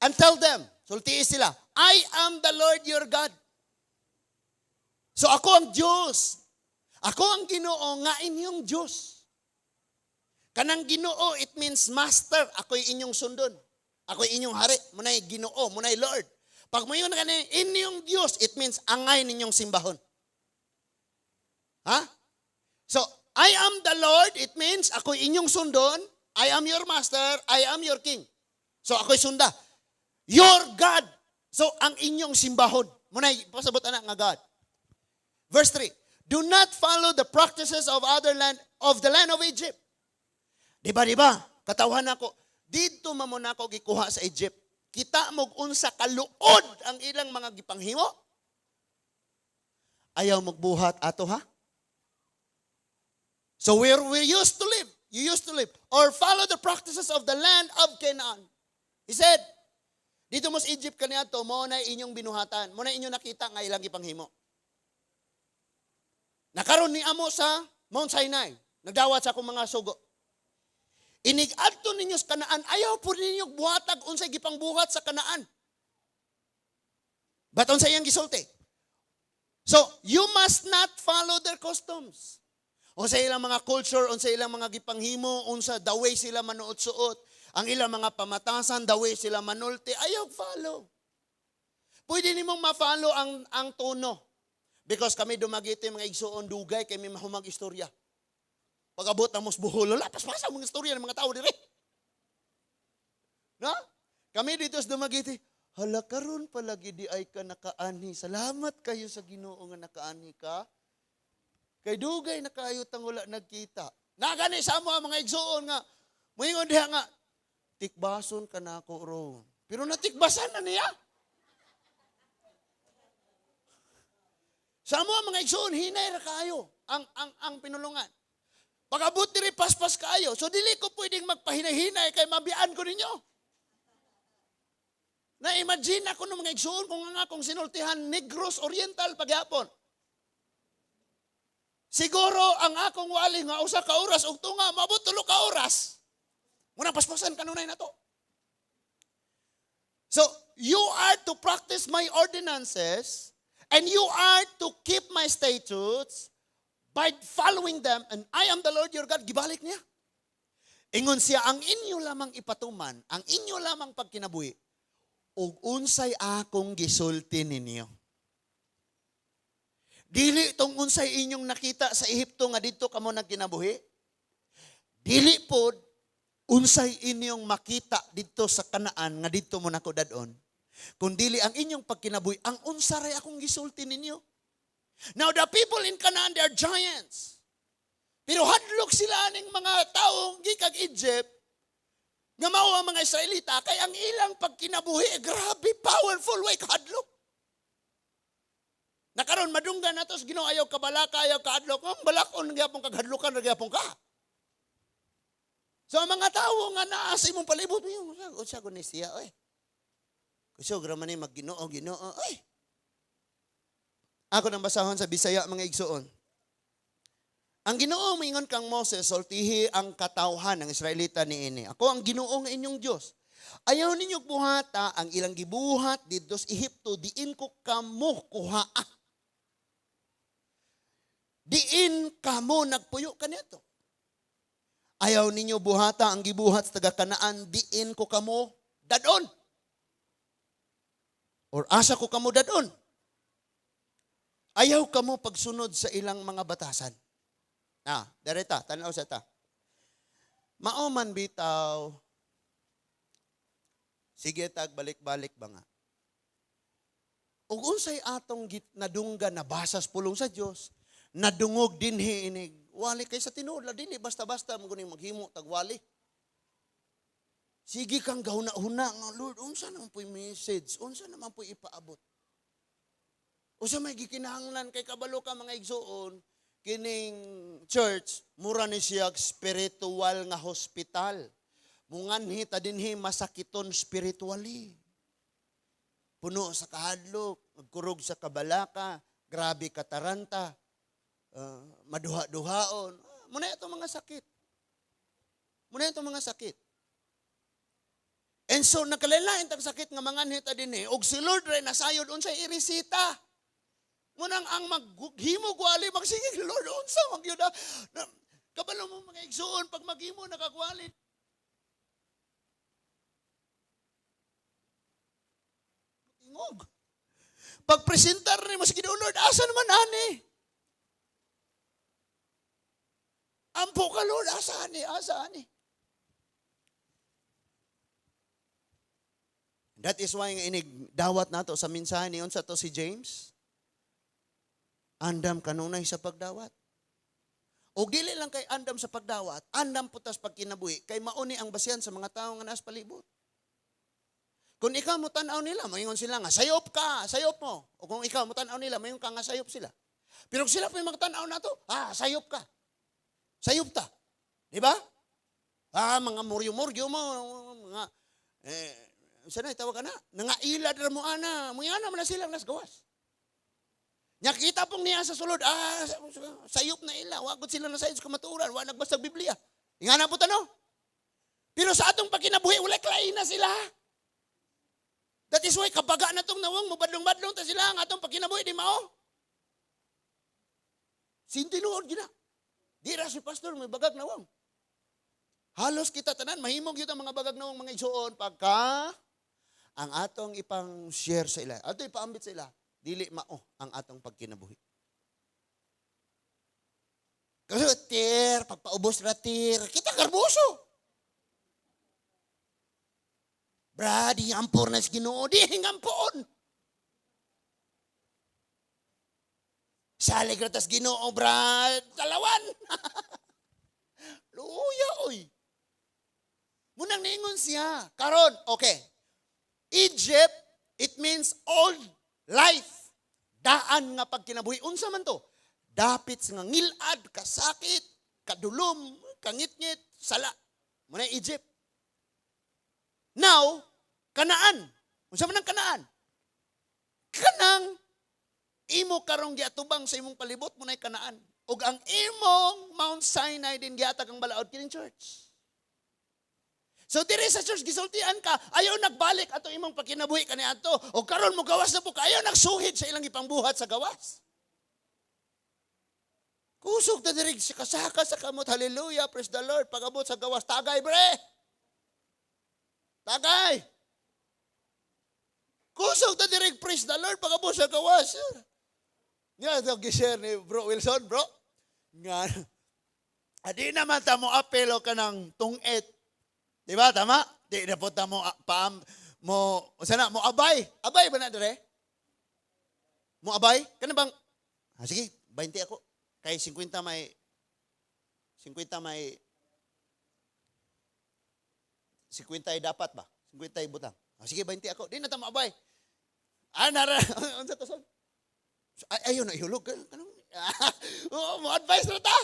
and tell them, sultiis sila, I am the Lord your God. So ako ang Diyos. Ako ang Ginoo nga inyong Diyos. Kanang Ginoo, it means master. Ako'y inyong sundon. Ako'y inyong hari. Muna'y Ginoo, muna'y Lord. Pag mo yun inyong Diyos, it means angay ninyong simbahon. Ha? So, I am the Lord, it means ako'y inyong sundon, I am your master, I am your king. So, ako'y sunda. Your God. So, ang inyong simbahon. Muna'y pasabot na nga God. Verse 3. Do not follow the practices of the land of Egypt. Diba? Katawhan ako. Dito mamon ako gikuha sa Egypt. Kita mog unsa kaluod ang ilang mga gipanghimo. Ayaw magbuhat ato ha. So where we used to live, you used to live, or follow the practices of the land of Canaan. He said, dito mo sa Egypt kaniya to, mo na inyong binuhatan, mo na inyong nakita nga ilang ipanghimo. Nakaroon ni amo sa Mount Sinai, nagdawat sa akong mga sugo. Inig-adto ninyo sa Kanaan, ayaw po ninyo buhatag unsay gipang buhat sa Kanaan. But unsay iyang gisulti. So, you must not follow their customs. Unsay ilang mga culture, unsay ilang mga gipanghimo, unsa the way sila manuot-suot, ang ilang mga pamatasan, the way sila manulti, ayaw follow. Pwede nimong ma-follow ang tono. Because kami dumagiti mga igsuon dugay, kami mahumag istorya. Pag-abot na mos buhol, lapas-pasang mga istorya ng mga tao dire. Na? Kami dito sa dumagiti, hala karon palagi di ay ka nakaani. Salamat kayo sa Ginoo nga nakaani ka. Kay dugay na kayo tang wala nagkita. Nagani sa mga igsuon nga, moingon diha nga, tikbason ka na ako ron. Pero natikbasan na niya. Sa mga igsoon, hinay ra kayo ang pinulungan. Pag-abot diri paspas kayo. So dili ko pwedeng magpahinay-hinay kay mabiyaan ko ninyo. Na-imagine ako ng mga igsoon kung nga akong sinultihan Negros Oriental paghapon. Siguro ang akong wali nga usa ka oras ug tunga maabot 3 ka oras. Muna paspasan kanunay na to. So you are to practice my ordinances. And you are to keep my statutes by following them. And I am the Lord your God. Gibalik niya. Ingon siya, ang inyo lamang ipatuman, ang inyo lamang pagkinabuhi, ug unsay akong gisulti ninyo. Dili itong unsay inyong nakita sa Ehipto nga dito kamo nagkinabuhi. Dili po unsay inyong makita dito sa Kanaan nga dito mo nako dadon. Kundili ang inyong pagkinabuhi, ang unsaray akong gisulti ninyo. Now the people in Canaan, they are giants. Pero hadlok sila ng mga taong gikag Egypt, nga mao ang mga Israelita, kay ang ilang pagkinabuhi, grabe, powerful way, kahadlok. Nakaroon, madunggan na to, Ginoo ayaw kabalaka, ayaw kahadlok, ang balakon, nagyapong kaghadlokan, nagyapong ka. So ang mga tao nga naas imong palibot, unsa ko ni siya, oy. Kasi graman ni magginoo, ay. Ako nang basahon sa Bisaya mga igsuon. Ang Ginoo moingon kang Moses, sultihi ang katawhan ng Israelita niini. Ako ang Ginoo nga inyong Dios. Ayaw ninyo buhata ang ilang gibuhat didto sa Ehipto, diin ko kamo kuhaa. Diin kamo nagpuyo kanito. Ayaw ninyo buhata ang gibuhat sa taga Kanaan, diin ko kamo dadon. Or asa ko kamo dadon. Ayaw kamo pagsunod sa ilang mga batasan. Dareta, tanaw sa ta. Maoman bitaw. Sige tag balik-balik ba nga. Ug unsay atong nadunggan na basas pulong sa Dios, nadungog dinhi inig. Wali kay sa tinuod la dinhi basta-basta mo kuning maghimo tag wali. Sige kang gahuna-huna nga, Lord, unsa naman po'y message? Unsa naman po'y ipaabot? Unsa may gikinahanglan kay kabalo ka mga igsoon, kining church, mura ni siya spiritual nga hospital. Munganhi ta dinhi masakiton spiritually. Puno sa kahadlok, magkurog sa kabalaka, grabe kataranta, maduha-duhaon. Muna itong mga sakit. Muna itong mga sakit. And so, nakalilain tag sakit nga mga nita din og si Lord rin nasayod unsay irisita. Munang ang maghimo gwali, magsingig, Lord, unsa, magyod na. Kabalo mo mga igsuon, pag maghimo, nakagwali. Ingog. Pag presentar ni mas Ginoo, Lord, asa naman ani? Ampo ka, Lord, asa ani? That is why nga inig dawat nato sa mensahe niyon sa to si James. Andam kanunay sa pagdawat. O dili lang kay andam sa pagdawat, andam putas pagkinabuhi kay mauni ang basihan sa mga tawo nga nas palibot. Kung ikaw mo tan-aw nila, mayon sila nga sayop ka, sayop mo. O kung ikaw mo tan-aw nila, mayon ka nga sayop sila. Pero kung sila pa yung magtanaw na to, sayop ka. Sayop ta. Di ba? Mga muryo-muryo mo, mga, sana itawa ka na, nangailad na mo ana, mga ana man na silang nas gawas. Nakita pong niya sa sulod, sayop na ila, wagod sila na sayos kamaturan, wag nagbasag Biblia. Nga na po tano. Pero sa atong pagkinabuhi, wala klain na sila. That is why, kabaga na itong nawang, mabadlong-badlong ta sila, ang atong pagkinabuhi, di mao. Sintinuod gina. Di ra si pastor, may bagag nawang. Halos kita tanan, mahimog yun ang mga bagag nawang mga igsuon, pagka ang atong ipang share sa ila, ato ipaambit sa ila, dili mao ang atong pagkinabuhi. Kasi tir, pagpaubos na tir, kita karbuso. Brad, hingampor na si Ginoo, di hingampon. Salig ratas Ginoo, brad, talawan. Luya, oy. Munang niingon siya. Karon, okay. Egypt, it means old life. Daan nga pagkinabuhi. Unsa man to? Dapit nga ngilad, kasakit, kadulom, kangit-ngit, sala. Muna Egypt. Now, Kanaan. Unsa man ang Kanaan? Kanang imo karong giatubang sa imong palibot mo nay Kanaan. Ug ang imong Mount Sinai din gihatag ang balaod kining church. So diri sa church gisultian ka, ayaw nagbalik ato imong pagkinabuhi kaniadto. O karon mo gawas na po kayo nagsuhid sa ilang ipangbuhat sa gawas. Kusog ta diri sa kasaka sa kamot. Hallelujah, praise the Lord. Pagabot sa gawas, tagay bre. Tagay. Kusog ta diri praise the Lord pagabot sa gawas. Nga daw gi-share ni Bro Wilson, bro. Nga adi naman ta mo apelo ka ng tungit. Di ba? Tama? Di na po mo sana, mo abay. Abay ba na dire? Mo abay? Kana bang, sige, 20 ako. Kay 50 may 50 ay dapat ba? 50 ay butang. Sige, 20 ako. Di na ta mo abay. Nara, unsa to son? Ayaw na ihulog. Mo advice na ta.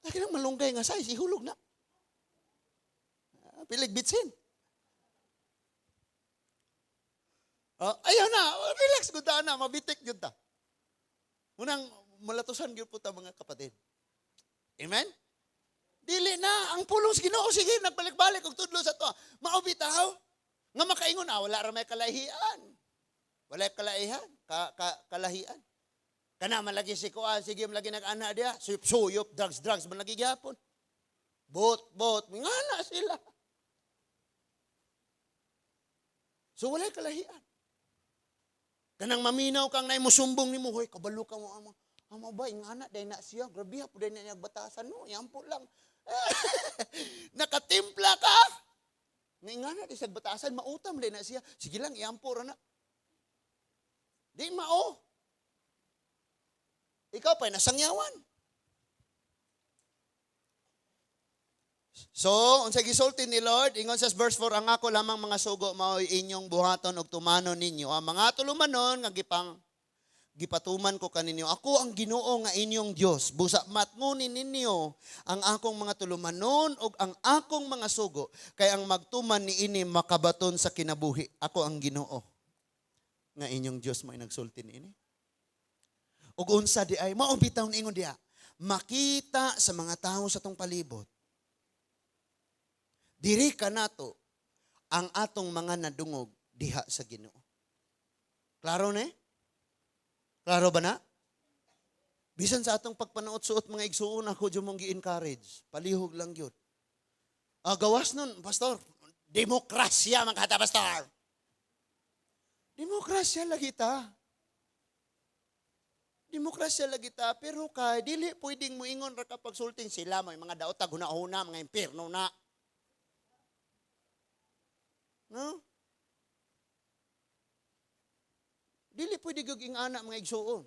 Lagi nang malunggay nga size, ihulog na. Pilig bitsin. Ayaw na, relax good na, mabitik yun ta. Unang malatusan yun po ta mga kapatid. Amen? Dili na, ang pulong sa Ginoo, sige, nagbalik-balik, kung tudlo sa to. Maubitaw, nga makaingon, wala ra may kalahian. Wala kalaihan, kalahian. Kana malagi si Kuan, sige malagi nag-ana dia, suyop, drugs, malagi gyapon. Bot, ngana sila. So wala kalahian. Kanang maminaw kang nay musumbong nimo, hoy kabalo ka mo amo ba ingana day na siya, grabe ha pud na batasan no, yampo lang. Nakatimpla ka. Ngana di sa batasan mautam day na siya. Sige lang yampo ra na. Di mao. Ikaw pa'y nasangyawan. So, unsa gisulti ni Lord, ingon sa verse 4, ang ako lamang mga sugo mao inyong buhaton og tumanon ninyo. Ang mga tulumanon nga gipatuman ko kaninyo. Ako ang Ginoo nga inyong Dios. Busa matngunin ninyo ang akong mga tulumanon og ang akong mga sugo kay ang magtuman niini makabaton sa kinabuhi. Ako ang Ginoo nga inyong Dios mo nagsulti niini. Ug unsa di ay mao bitaw niingon diha. Makita sa mga tawo sa tong palibot. Diri kanato ang atong mga nadungog diha sa Ginoo. Klaro ne? Klaro ba na? Bisan sa atong pagpanuot-suot mga igsuon ako dyan mong gi-encourage. Palihog lang yun. Gawas nun, pastor. Demokrasya mga kata, pastor. Demokrasya lagi ta. Demokrasya lagi ta. Pero kay, dili pwedeng mo ingon ra kapag sulting sila. May mga daotag huna-huna, mga impirno na. No? Dili pwede gaging anak mga igsuon.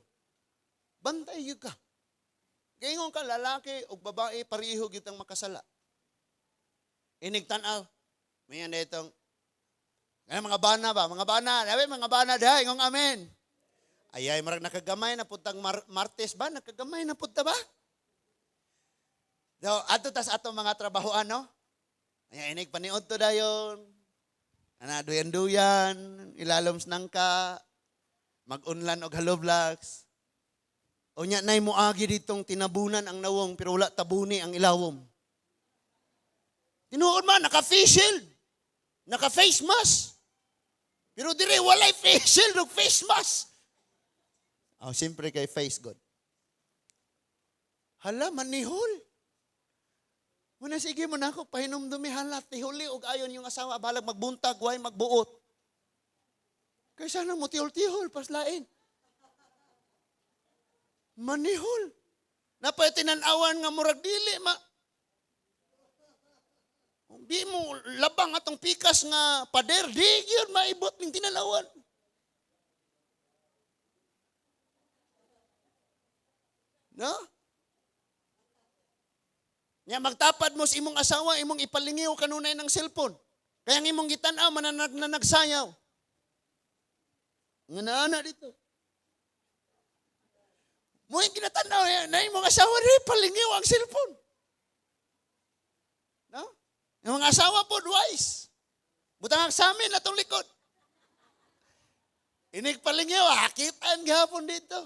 Bantay yun ka. Gaingon ka lalaki o babae pareho gyud ang makasala. Inigtanaw. Mayan na itong mga bana ba? Mga bana. Sabi, mga bana da. Ingong amen. Ayay, marag nakagamay na puntang Martes ba? Nakagamay na punta ba? So, ato tas ato mga trabahoan, no? Ay, inig paniod to dayon. Ana, duyan-duyan, ilaloms nangka, mag-unlan og hello vlogs. Unya nay moagi ditong tinabunan ang nawong pero wala tabuni ang ilawom. Tinuod man naka-face shield, naka-face mask. Pero dire walay face shield ug face mask. Oh, siyempre kay face God. Hala, manihol. Muna sige mo na ako, pahinom dumi halat, tihuli og ayon yung asawa, balag magbuntag, way magbuot. Kaysa na mo tihol-tihol, paslain. Manihol. Napay tinanawan nga murag dili, di mo labang atong pikas nga pader, di yun maibot ng tinanawan. No? Nga magtapad mo sa imong asawa, imong ipalingiw kanunay ng cellphone. Kaya ang imong gitanaw, mananagsayaw. Nga naana dito. Mo yung kinatanaw na imong asawa, palingiw ang cellphone. No? Yung mga asawa po, wise. Butang sa amin, atong likod. Inig palingiw, hakitan gahapon dito.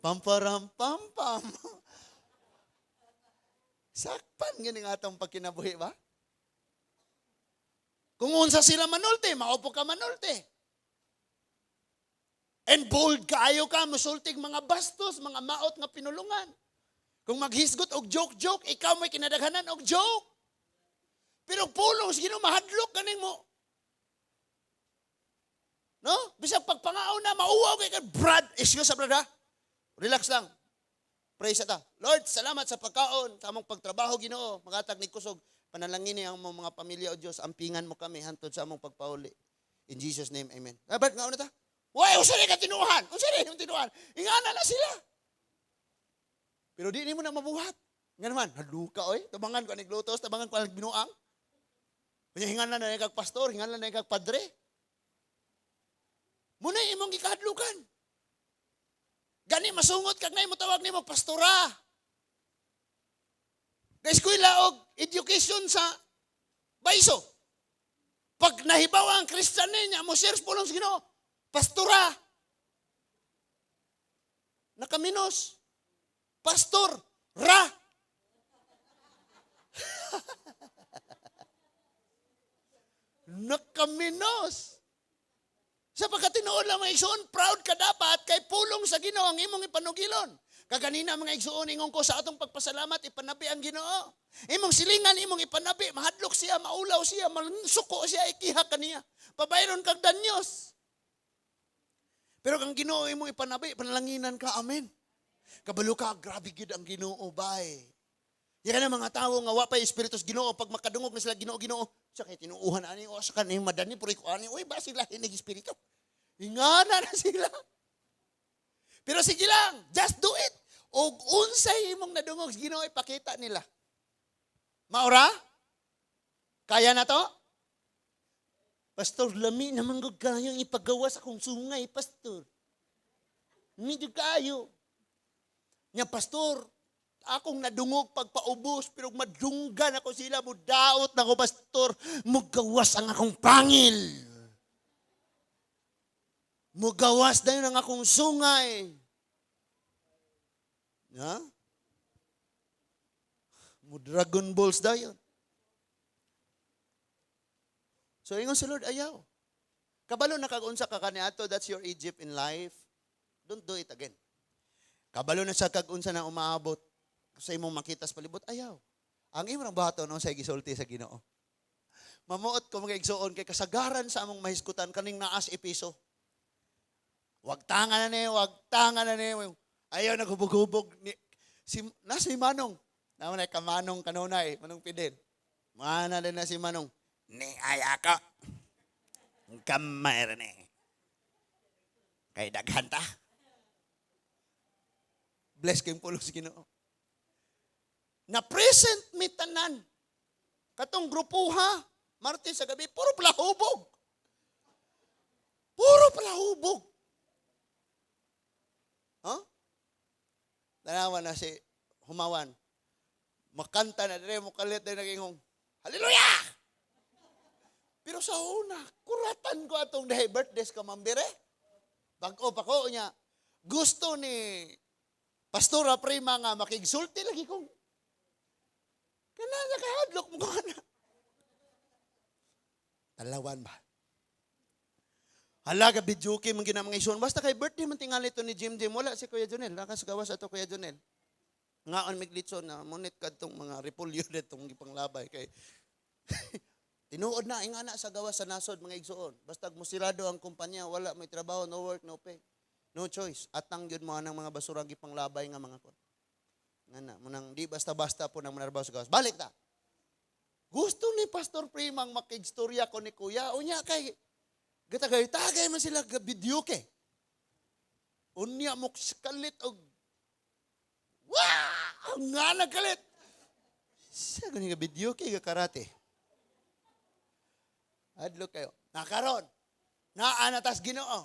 Pamparam-pam-pam. Sakpan ganing atong pagkinabuhi ba? Kung unsa sila manulti, maupo ka manulti. And bold kaayo ka, musultig mga bastos, mga maot nga pinulungan. Kung maghisgot og joke-joke, ikaw may kinadaghanan og joke. Pero pulong, sige no, mahadlok ganing mo. No? Bisag pagpangao na, mauwaw kay ka, Brad, excuse sa brad ha? Relax lang. Praise sa ta. Lord, salamat sa pagkaon, sa among pagtrabaho, Ginoo. Magatag ni kusog, panalangin niya ang mga pamilya o Diyos, ampingan mo kami hantod sa among pagpauli. In Jesus' name, amen. Ba't nga una ta? Why, usari ka tinuhan? Usari yung tinuhan? Ingana na sila. Pero di mo na mabuhat. Nga naman, haluka oy. Tabangan ko aniglutos, tabangan ko anigbinuang. Kanya hingan na kag pastor, hingan na kag padre. Muna imong gikahadlukan. Gani masungot kag nay mo tawag nimo pastora. Kay eskwela og education sa Baiso. Pag nahibaw ang Kristiyan niya, mo shares pulong sa Ginoo, pastora. Nakaminos. Pastor, ra. Nakaminos. Sa pagkatinuod lang mga igsoon, proud ka dapat kay pulong sa Ginoo ang imong ipanugilon. Kaganina mga igsoon, ingon ko sa atong pagpasalamat, ipanabi ang Ginoo. Imong silingan, imong ipanabi, mahadlok siya, maulaw siya, mansuko siya, ikiha kaniya. Pabayron kag danyos. Pero kang Ginoo imong ipanabi, panalanginan ka, amen. Kabalo ka, grabe gid ang Ginoo, bay. Yan na mga tao nga wapay espiritus Ginoo, pag makadungog na sila Ginoo, sa kay tinuuhan ani o sa kanay madani puri ko ani, oy ba sila hinig espiritu? Ingana na sila. Pero sige lang, just do it. Og unsay imong nadungog Ginoo ipakita nila. Maura? Kaya na to? Pastor, lami naman gud kayo ipagawa sa akong sungay, pastor. Medyo kayo. Nya pastor, akong nadungog pagpaubos, pero madunggan ako sila, mudaot na ko, pastor, mugawas ang akong pangil. Mugawas na yun ang akong sungay. Ha? Dragon balls na yun. So, ingon si Lord, ayaw. Kabalo na kag-unsa ka kaniato, that's your Egypt in life. Don't do it again. Kabalo na sa kag-unsa na umaabot sa imong makita sa palibot, ayaw. Ang imong bato no sa gisulti sa Ginoo. Mamuot ko mga igsuon kay kasagaran sa among mahiskutan kaning naas episo. Wag tangan na ni. Ayaw naghubog-hubog ni si Manong. Naman ay kamanong kanunay, Manong Pidel. Mana din na si Manong. Ni ayaka. Kamay ni. Kay daghan ta. Bless kayong pulos Ginoo. Na present mi tanan. Katong grupuha, Martes sa gabi, puro palahubog. Puro palahubog. Huh? Tanawan na si Humawan. Makanta na dire mo kalit na nagingong, hallelujah! Pero sa una, kuratan ko atong dahi birthdays ka mambire. Bago pa ko niya, gusto ni Pastora Prima nga makigsulti lagi kong, kanana kahadlok mo ko na. Talawan ba? Halaga, bidyuki, mga ginamang ison. Basta kay birthday man tingali ito ni Jim. Wala si Kuya Jonel. Nakasagawas ato Kuya Jonel. Ngaon miglitson na munit ka itong mga repulyo na itong ipanglabay. Kay tinuod na, ingana sa gawas sa nasod mga igsoon. Basta musirado ang kumpanya, wala, may trabaho, no work, no pay. No choice. Atang yun mo ng mga basurang ipanglabay nga mga kon. Ngana, munang di basta-basta po nang manarbaho sa gawas. Balik ta. Gusto ni Pastor Primang makigstorya ko ni Kuya. Unya kay gatagay-tagay man sila gabidyuke. Unya mo kalit og wow! Nga nagkalit. Sa ganyan gabidyuke ga karate. Adlo kayo. Nakaron. Naanatas Ginoo.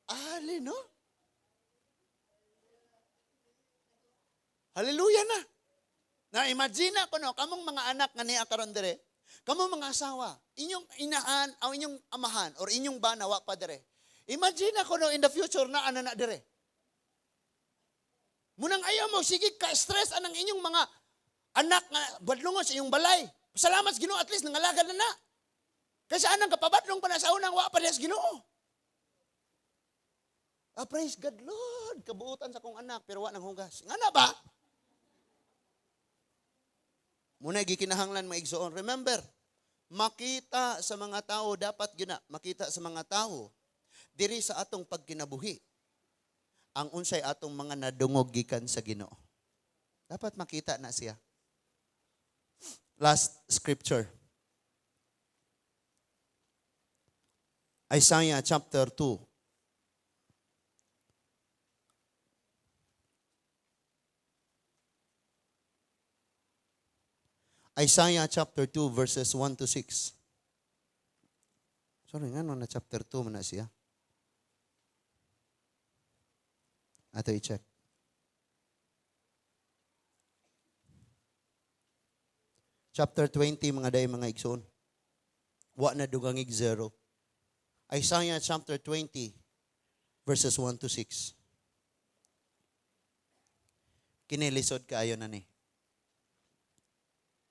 Ali, no? Hallelujah na. Na-imagine ko, no? Kamong mga anak nga niya karon dire. Kamu mga asawa, inyong inaan, o inyong amahan, or inyong banawa pa dire. Imagine ako no, in the future na ana dire. Munang ayaw mo, sige ka-stress anang inyong mga anak nga badlungon sa inyong balay. Salamat sa Ginoo, at least nangalagad na. Kasi anang kapabadlong pa na sa unang wa pa sa Ginoo. Praise God, Lord. Kabuutan sa kong anak, pero wa nang hugas. Nga na ba? Muna gikinahanglan maigsoon. Remember, makita sa mga tao, dapat gina, makita sa mga tao, diri sa atong pagkinabuhi, ang unsay atong mga nadungog gikan sa Ginoo. Dapat makita na siya. Last scripture. Isaiah chapter 2. Isaiah chapter 2 verses 1 to 6. Sorry, nga no, na chapter 2 man na siya. Ato i-check. Chapter 20, mga day, mga igsoon. Wa na dugangig 0. Isaiah chapter 20 verses 1 to 6. Kinilisod kaayo na ni.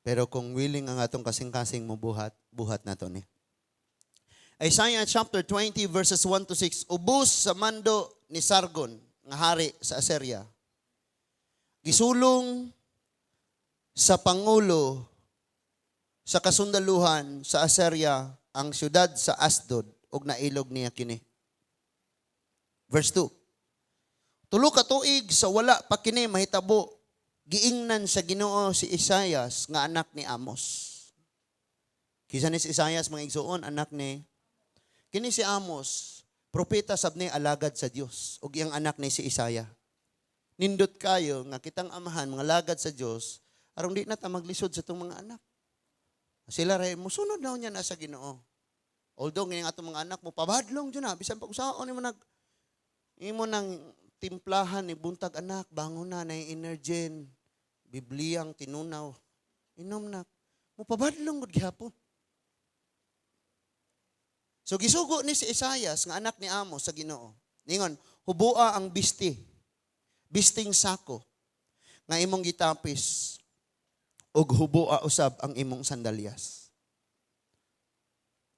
Pero kung willing ang atong kasing-kasing mo buhat na to ni. Isaiah chapter 20 verses 1 to 6. Ubos sa mando ni Sargon, nga hari sa Assyria. Gisulong sa pangulo sa kasundaluhan sa Assyria ang siyudad sa Asdod ug nailog niya kini. Verse 2. Tulo ka tuig sa wala pa kini mahitabo, giingnan sa Ginoo si Isaias nga anak ni Amos. Kisa ni si Isaias mga igsoon, anak ni kini si Amos, propeta sab ni alagad sa Dios ug iyang anak ni si Isaiah. Nindot kayo nga kitang amahan mga lagad sa Dios aron di na ta maglisod sa itong mga anak. Sila ray musunod na niya na sa Ginoo. Although ngayong atong mga anak mo pabadlong dyan na bisan pag usaon imo nang timplahan ni buntag anak, bangon na energen, Bibliyang tinunaw. Inom na. Mupabadlong gud gihapon. So gisugo ni si Isaias nga anak ni Amos sa Ginoo. Ningon, hubua ang bisting sako nga imong gitapis ug hubua usab ang imong sandalyas.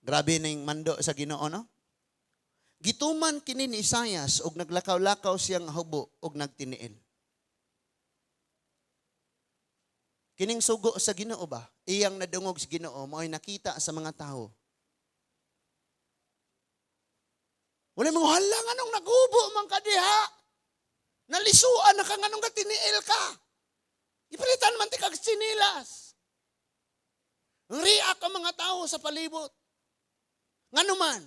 Grabe ning mando sa Ginoo, no? Gituman kini ni Isaias ug naglakaw-lakaw siyang hubo ug nagtiniil. Kining sugo sa Ginoo ba? Iyang nadungog sa Ginoo mo'y nakita sa mga tao. Wala mo halang anong naghubo man ka diha. Nalisuan na ka nganong katiniil ka. Ipalitan man ti kag sinilas. Riak ang mga tao sa palibot. Nganuman,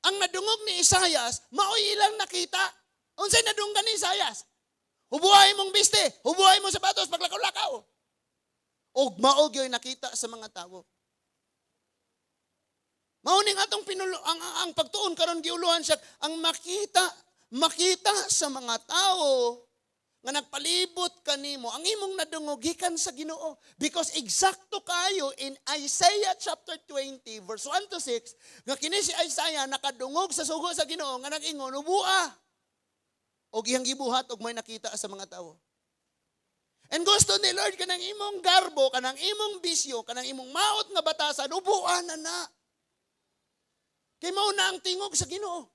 ang nadungog ni Isaias, maoy ilang nakita. Unsay nadunggan ni Isaias? Hubuhay mong biste, hubuhay mong sapatos, paglakaw-lakaw. Og maog yo'y nakita sa mga tao. Mauning atong ang pagtuon karon giuluhan siya ang makita sa mga tao nga nagpalibot kanimo, ang imong nadungog gikan sa Ginoo. Because eksakto kayo in Isaiah chapter 20 verse 1 to 6, nga kini si Isaiah nakadungog sa sugo sa Ginoo nga nag-ingon ubua. Og iyang gibuhat og may nakita sa mga tawo. And gusto ni Lord kanang imong garbo, kanang imong bisyo, kanang imong maot nga batasan, ubuan na. Kay mao na ang tingog sa Ginoo.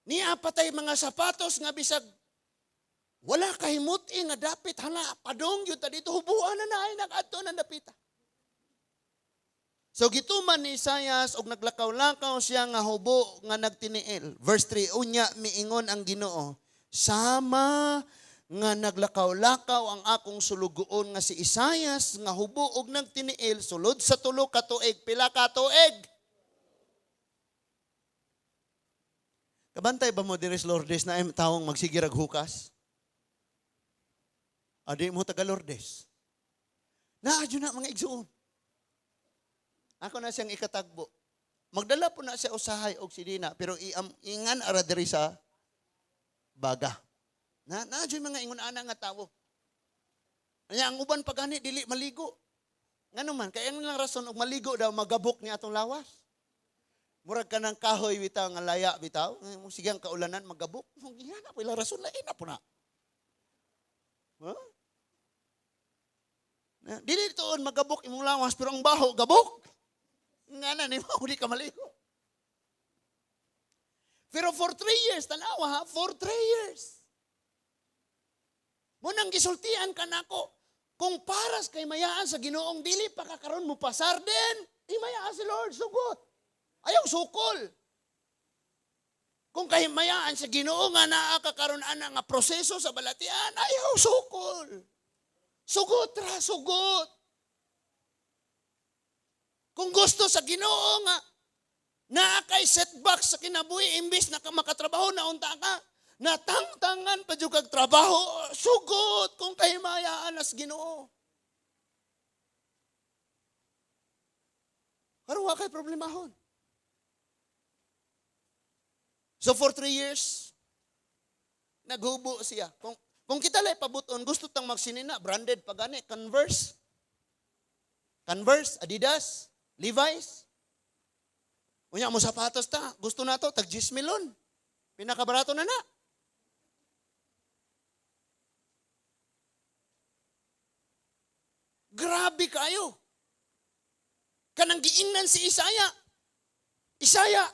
Niya patay mga sapatos nga bisag wala kahimuti nga dapit hala padong yun ta dito hubuan na ay nag-adto na dapita. So gituman ni Isaias og naglakaw-lakaw siya nga hubo nga nagtiniil. Verse 3, unya miingon ang Ginoo, sama nga naglakaw-lakaw ang akong sulugoon nga si Isaias nga hubo og nagtiniil sulod sa 3 ka tuig. Pila ka tuig? Kabantay ba mo diri sa Lourdes na ay taong magsigirag hukas? Adi mo taga Lourdes. Naadyo na mga igsuon. Ako na siyang ikatagbo. Magdala po na siya usahay og sidina pero ingan ara diri sa baga. Naadyo mga ingon ana nga tawo. Anya ang uban pagani dili maligo. Ngano man kay ang lang rason og maligo daw magabok ni atong lawas. Murag ka ng kahoy bitaw nga laya bitaw. Sige ang kaulanan magabok. Yan na po ilang rason lain na po na. Huh? Dili toon magabok imong lawas pero ang baho gabok. Nga na ni mo di ka maligo. Pero for 3 years tanawa ha, for 3 years. Munang gisultian ka nako. Kung paras kay mayaan sa Ginoong dili pa kakaron mo pasar din. Imayaan si Lord sugot. Ayaw sukol. Kung kahimayaan sa Ginoo nga naakakaroon ana nga proseso sa balatian, ayaw sukol. Sugot ra, sugot. Kung gusto sa Ginoo nga naakay setback sa kinabuhi imbis na ka makatrabaho na unta ka, natangtangan pa jud kag trabaho, sugot kung kahimayaan as Ginoo. Karon wa kay problemahon. So for 3 years, naghubo siya. Kung kita lay pabuton, gusto tang magsinina, branded pa gani, Converse, Adidas, Levi's. Unya mo sapatos ta, gusto na to, tag 10 milyon. Pinakabarato na na. Grabe kayo. Kanang giingnan si Isaiah. Isaiah,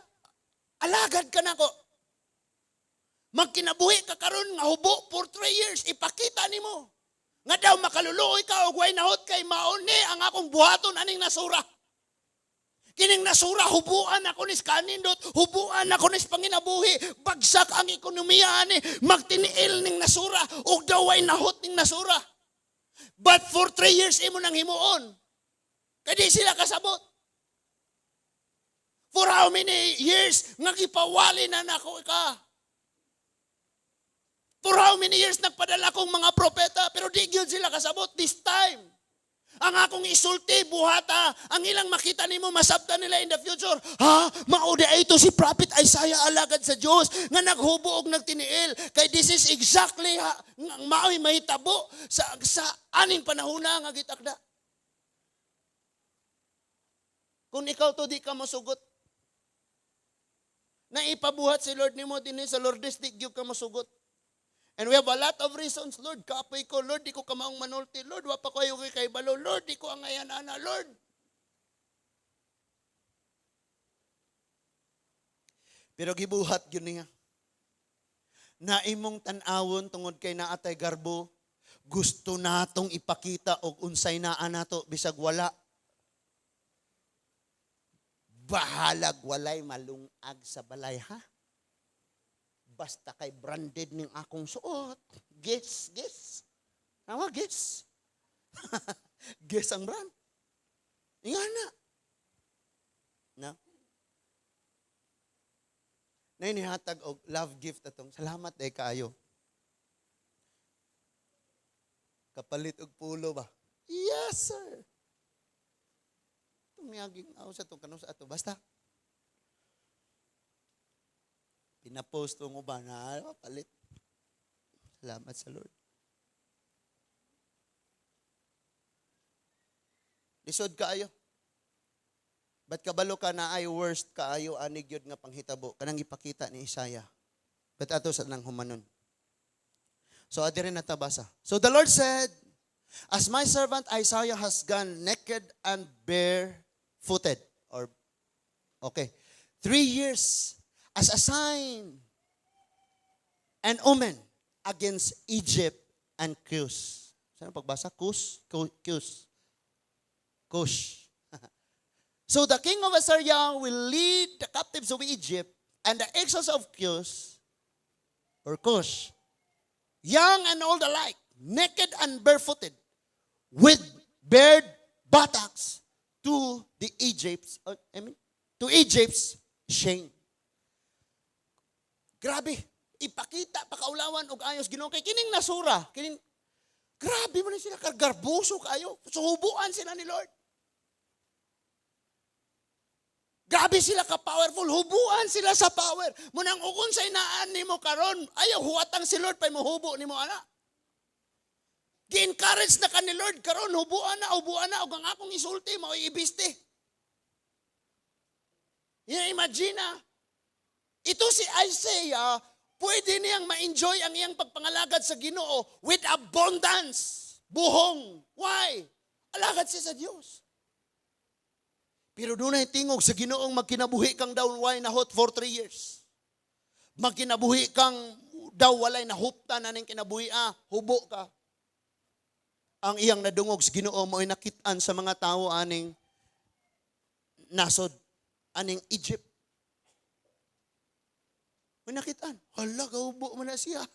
alagad ka na ko. Magkinabuhi ka karon nga hubo for 3 years. Ipakita ni mo. Nga daw makaluluoy ka o way nahot kay mauni ang akong buhaton aning nasura. Kining nasura, hubuan ako nis kanindot, hubuan ako nis panginabuhi, bagsak ang ekonomiya ani, magtiniil ning nasura, o daw way nahot ning nasura. But for 3 years, imo nang himuon. Kaya di sila kasabot. For how many years nga gipawali na nako ka? For how many years nagpadala kong mga propeta pero di gyud sila kasabot this time. Ang akong isulti buhata, ang ilang makita nimo masabtan nila in the future. Ha, mao di ito si Prophet Isaiah alagad sa Dios nga naghubo og nagtiniil. Kay this is exactly mao'y mahitabo sa aning panahona nga gitakda. Kung ikaw to di ka masugot, na ipabuhat si Lord nimo dinhi sa Lourdes, di gyud ka masugot. And we have a lot of reasons, Lord, kapoy ko, Lord, di ko kamaong manulti, Lord, wapa ko yung kay balo, Lord, di ko ang ayan, ana, Lord. Pero gibuhat yun niya. Na imong tanawon tungod kay naatay garbo, gusto natong ipakita og unsay naa nato bisag wala. Bahalag walay malungag sa balay, ha? Basta kay branded ning akong suot. Guess. Nawa, guess. Guess ang brand. Ingana. No? Na inihatag og love gift atong. Salamat day kaayo. Kapalit og pulo ba? Yes, sir. Tumiyaging ako sa itong kanong sa ato. Basta. Pinapost mo ba na palit? Salamat sa Lord. Lisod kaayo. Ba't kabalo ka na ay worst kaayo anig yun nga panghitabo. Kanang ipakita ni Isaiah. Ba't ato sa nang humanon. So adi rin natabasa. So the Lord said, as my servant Isaiah has gone naked and barefooted. Or, okay. 3 years as a sign and omen against Egypt and Cush. Saan pagbasa? Cush? Cush. So the king of Assyria will lead the captives of Egypt and the exiles of Cush, or Cush, young and old alike, naked and barefooted, with bared buttocks to Egypt's shame. Grabe, ipakita pakaulawan og ayos Ginoo kay kining nasura, grabe man sila kagarbuso kayo, suhubuan sila ni Lord. Grabe sila ka-powerful, hubuan sila sa power. Munang ukon sa inaan nimo karon, ayaw huwatang si Lord pay mohubo nimo ana. Gi-encourage na ka ni Lord karon, hubuan na ug ang akong isulti mao ibiste. Imagine na, ito si Isaiah, pwede niyang ma-enjoy ang iyang pagpangalagad sa Ginoo with abundance, buhong. Why? Alagad siya sa Diyos. Pero doon ay tingog sa Ginoong magkinabuhi kang daw why na hot for 3 years. Magkinabuhi kang daw walay na hupta na ning kinabuhi hubo ka. Ang iyang nadungog sa Ginoo mo ay nakitaan sa mga tao aning nasod, aning Egypt. May nakitaan. Hala, kahubo mo na siya.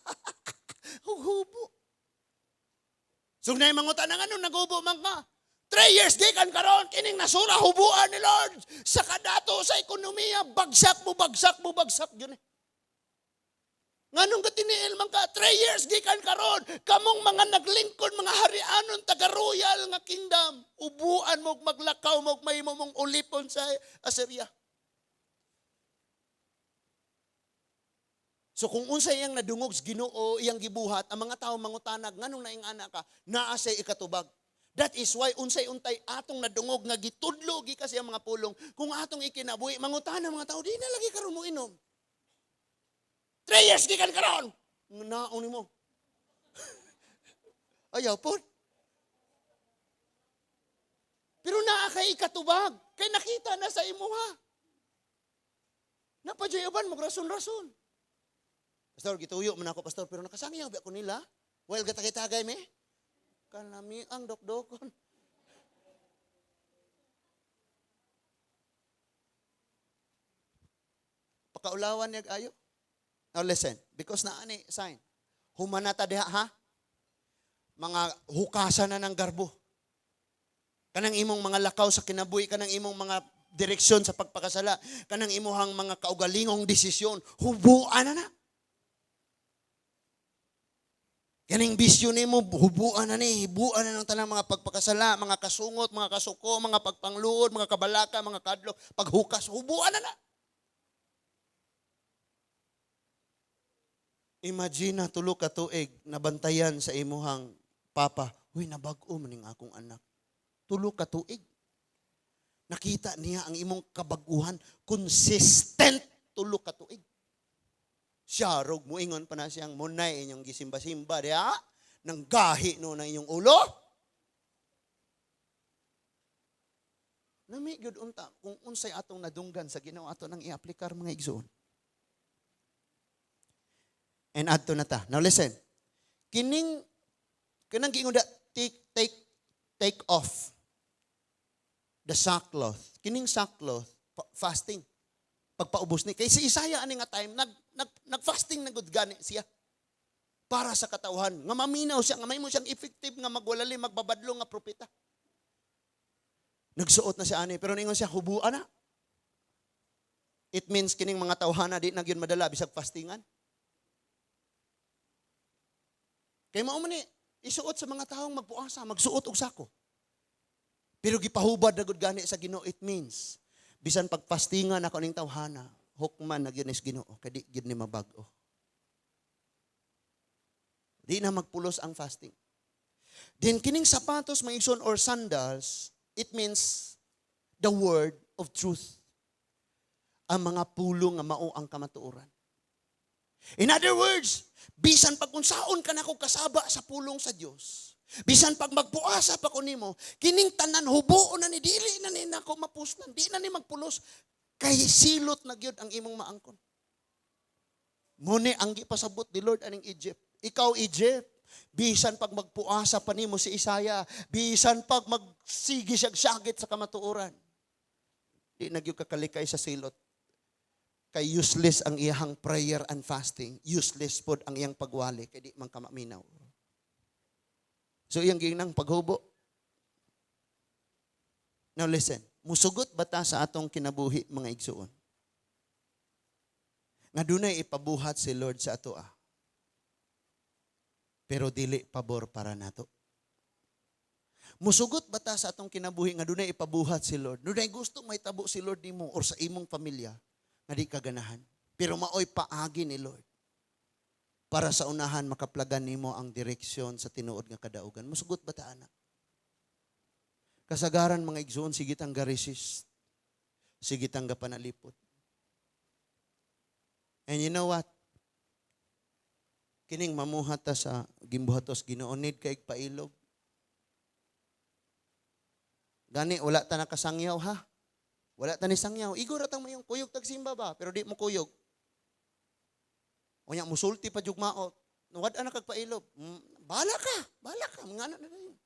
Hubo. So na yung mangutan na nga nun, naghubo man ka. 3 years gikan karon kining nasura hubuan ni Lord sa kadato sa ekonomiya bagsak yun eh. Nganong katiniil man ka 3 years gikan karon kamong mga naglingkod mga harianon taga royal nga kingdom ubuan mo maglakaw mo mahimo mong ulipon sa Assyria. So kung unsay iyang nadungog sa Ginoo iyang gibuhat ang mga tawo mangutanag nganong naing ana ka naa say ikatubag. That is why unsay-untay atong nadungog nga gitudlo gi kasi ang mga pulong. Kung atong ikinabuhi, mangutana mga tao, di na lagi karon mo inom. 3 years gikan karon. Naon mo. Ayaw po. Pero naa kay ikatubag. Kay nakita na sa imuha. Napadyayaban mo, rason-rason. Pastor, gituyo man ako, pastor, pero nakasangyaw ba ako nila? Well, gatakitagay me. Kanami ang dokdokon. Pakaulawan niya ayo. Now listen, because na ani sign. Humanata diha ha. Mga hukasan na ng garbo. Kanang imong mga lakaw sa kinabuhi, kanang imong mga direksyon sa pagpakasala, kanang imuhang mga kaugalingong desisyon, hubuan na. Kaning bisyo nimo hubuan na ni, hibuan na ng tanang mga pagpakasala, mga kasungot, mga kasuko, mga pagpangluod, mga kabalaka, mga kadlok, paghukas, hubuan na. Imagine na tulo ka tuig nabantayan sa imuhang papa, huy nabag-o maning akong anak. Tulo ka tuig. Nakita niya ang imong kabaguhan, consistent tulo ka tuig. Siya, rog mo ingon pa na siyang munay inyong gisimba-simba, diya? Nang gahi no na inyong ulo. Namigod unta, kung unsay atong nadunggan sa Ginoo ato nang i-aplikar mga igsoon. And add to na ta. Now listen, kanang giingon da, take off the sackcloth. Kining sackcloth, fasting. Pagpaubos ni. Kay si Isaiah ani nga time, nag-fasting na good gani siya. Para sa katauhan. Nga maminaw siya, nga may mo siyang effective, nga magwalali, magbabadlo nga propeta. Nagsuot na siya ani, pero ningon siya, hubuan na. It means kining mga tawhana, di na yun madala, bisag fastingan. Kaya mao man ni, isuot sa mga taong magpuasa, magsuot og sako. Pero gipahubad na good gani sa Ginoo, it means, bisan pagpastingan ako ning tawhana, hukman na gyud Ginoo kay di gyud ni mabag-o. Di na magpulos ang fasting. Then kining sapatos maigsoon or sandals, it means the word of truth. Ang mga pulong nga mao ang kamatuoran. In other words, bisan pag unsaon ka nako kasaba sa pulong sa Dios, bisan pag magpuasa pa ko nimo, kining tanan hubo na ni dili na ni nako mapusnan, di na ni magpulos kay silot na gyud ang imong maangkon. Muni ang gipasabot ni Lord aning Egypt. Ikaw Egypt, bisan pag magpuasa pa nimo si Isaya, bisan pag magsigi sagit sa kamatuoran, di na gyud kakalikay sa silot. Kay useless ang iyang prayer and fasting. Useless pod ang iyang pagwali kay di man ka maminaw. So iyang ginang paghubo. Now listen, musugot bata sa atong kinabuhi mga igsuon. Nga dunay ipabuhat si Lord sa ato pero dili pabor para nato. Musugot bata sa atong kinabuhi nga dunay ipabuhat si Lord. Dunay gusto may tabo si Lord nimo or sa imong pamilya nga di kaganahan. Pero maoy paagi ni Lord para sa unahan makaplagan nimo ang direksyon sa tinuod nga kadaugan. Musugot bata anak. Kasagaran mga igsoon sige tang ga-resist. Sige tang gapanalipod. And you know what? Kining mamuhat ta sa gimbuhatos Ginoo need kay pailog. Gani wala ta nakasangyaw ha. Wala ta ni sangyaw. Igor atang mayong kuyog tagsimba ba pero di mo kuyog. Unya musulti pa jug maot. Wad ana kag pailog. Bala ka, ngana na dayon.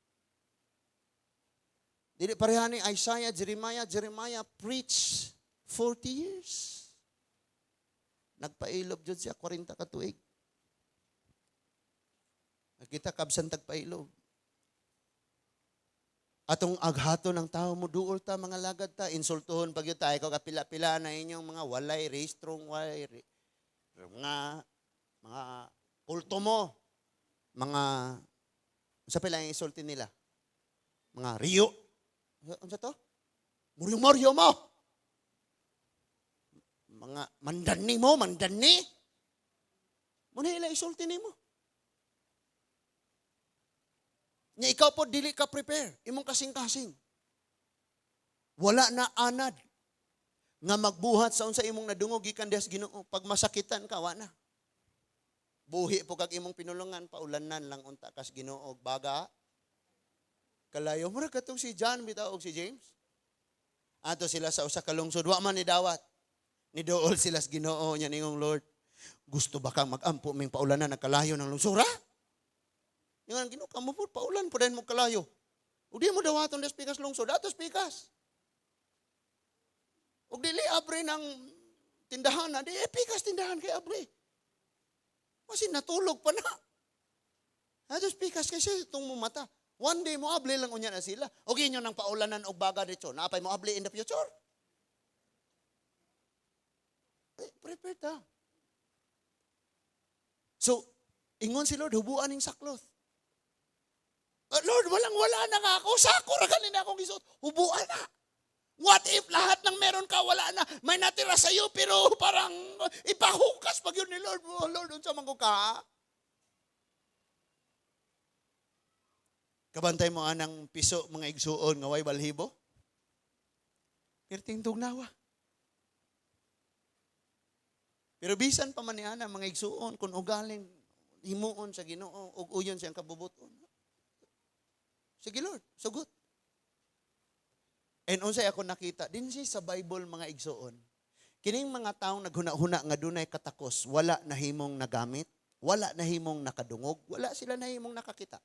Dili pareha ni Isaiah, Jeremiah preach 40 years. Nagpailog jud siya 40 ka tuig. Nakita kabsan tagpailog. Atong aghato ng tao mo duol ta mga lagad ta insultuhon pag yun ta ikaw kapila-pila na inyong mga walay restrong walay mga kulto mo mga sa pila yung insulti nila mga riyo unsa to Moryo mo mga mandani mo muna ila isulti nimo. Nya ikaw po dili ka prepare, imong kasing-kasing. Wala na anad nga magbuhat sa unsa imong nadungog gikan diha sa Ginoo. Pag masakitan ka wa na. Buhi po kag imong pinulungan paulanan lang unta kas Ginoo baga. Kalayo mo ra katong si John bitaw og si James. Ato sila sa usa ka lungsod wa man ni dawat. Ni dool sila sa Ginoo nya ningong Lord. Gusto ba kang magampo ming paulanan nagkalayo ng lungsura? Yung Ginoo kamo po paulan po din mo kalayo. Ug di mo dawaton des pikas lungsod, atos pikas. Ug dili abre ng tindahan na, di pikas tindahan kay abre. Kasi natulog pa na. Atos pikas kasi itong mata. One day mo able lang unya na sila. Ug inyo nang paulanan og baga dito, napay mo able in the future. Prepare ta. So, ingon si Lord, hubuan ning saklot. Lord, wala na nga ako. Sako ra kanina akong isuot. Hubuan na. What if lahat ng meron ka, wala na. May natira sa iyo, pero parang ipahukas pag yun ni Lord. Oh, Lord, unsa man ko ka? Kabantay mo anang piso mga igsuon nga way balhibo? Perting tugnawa. Pero bisan pa man ni ana mga igsuon kung ugaling himuon sa Ginoo ug uyon siyang kabubuton. Sige Lord, sugot. And unsay ako nakita, din siya sa Bible mga igsuon. Kining mga taong naghuna-huna nga dunay katakos, wala na himong nagamit, wala na himong nakadungog, wala sila na himong nakakita.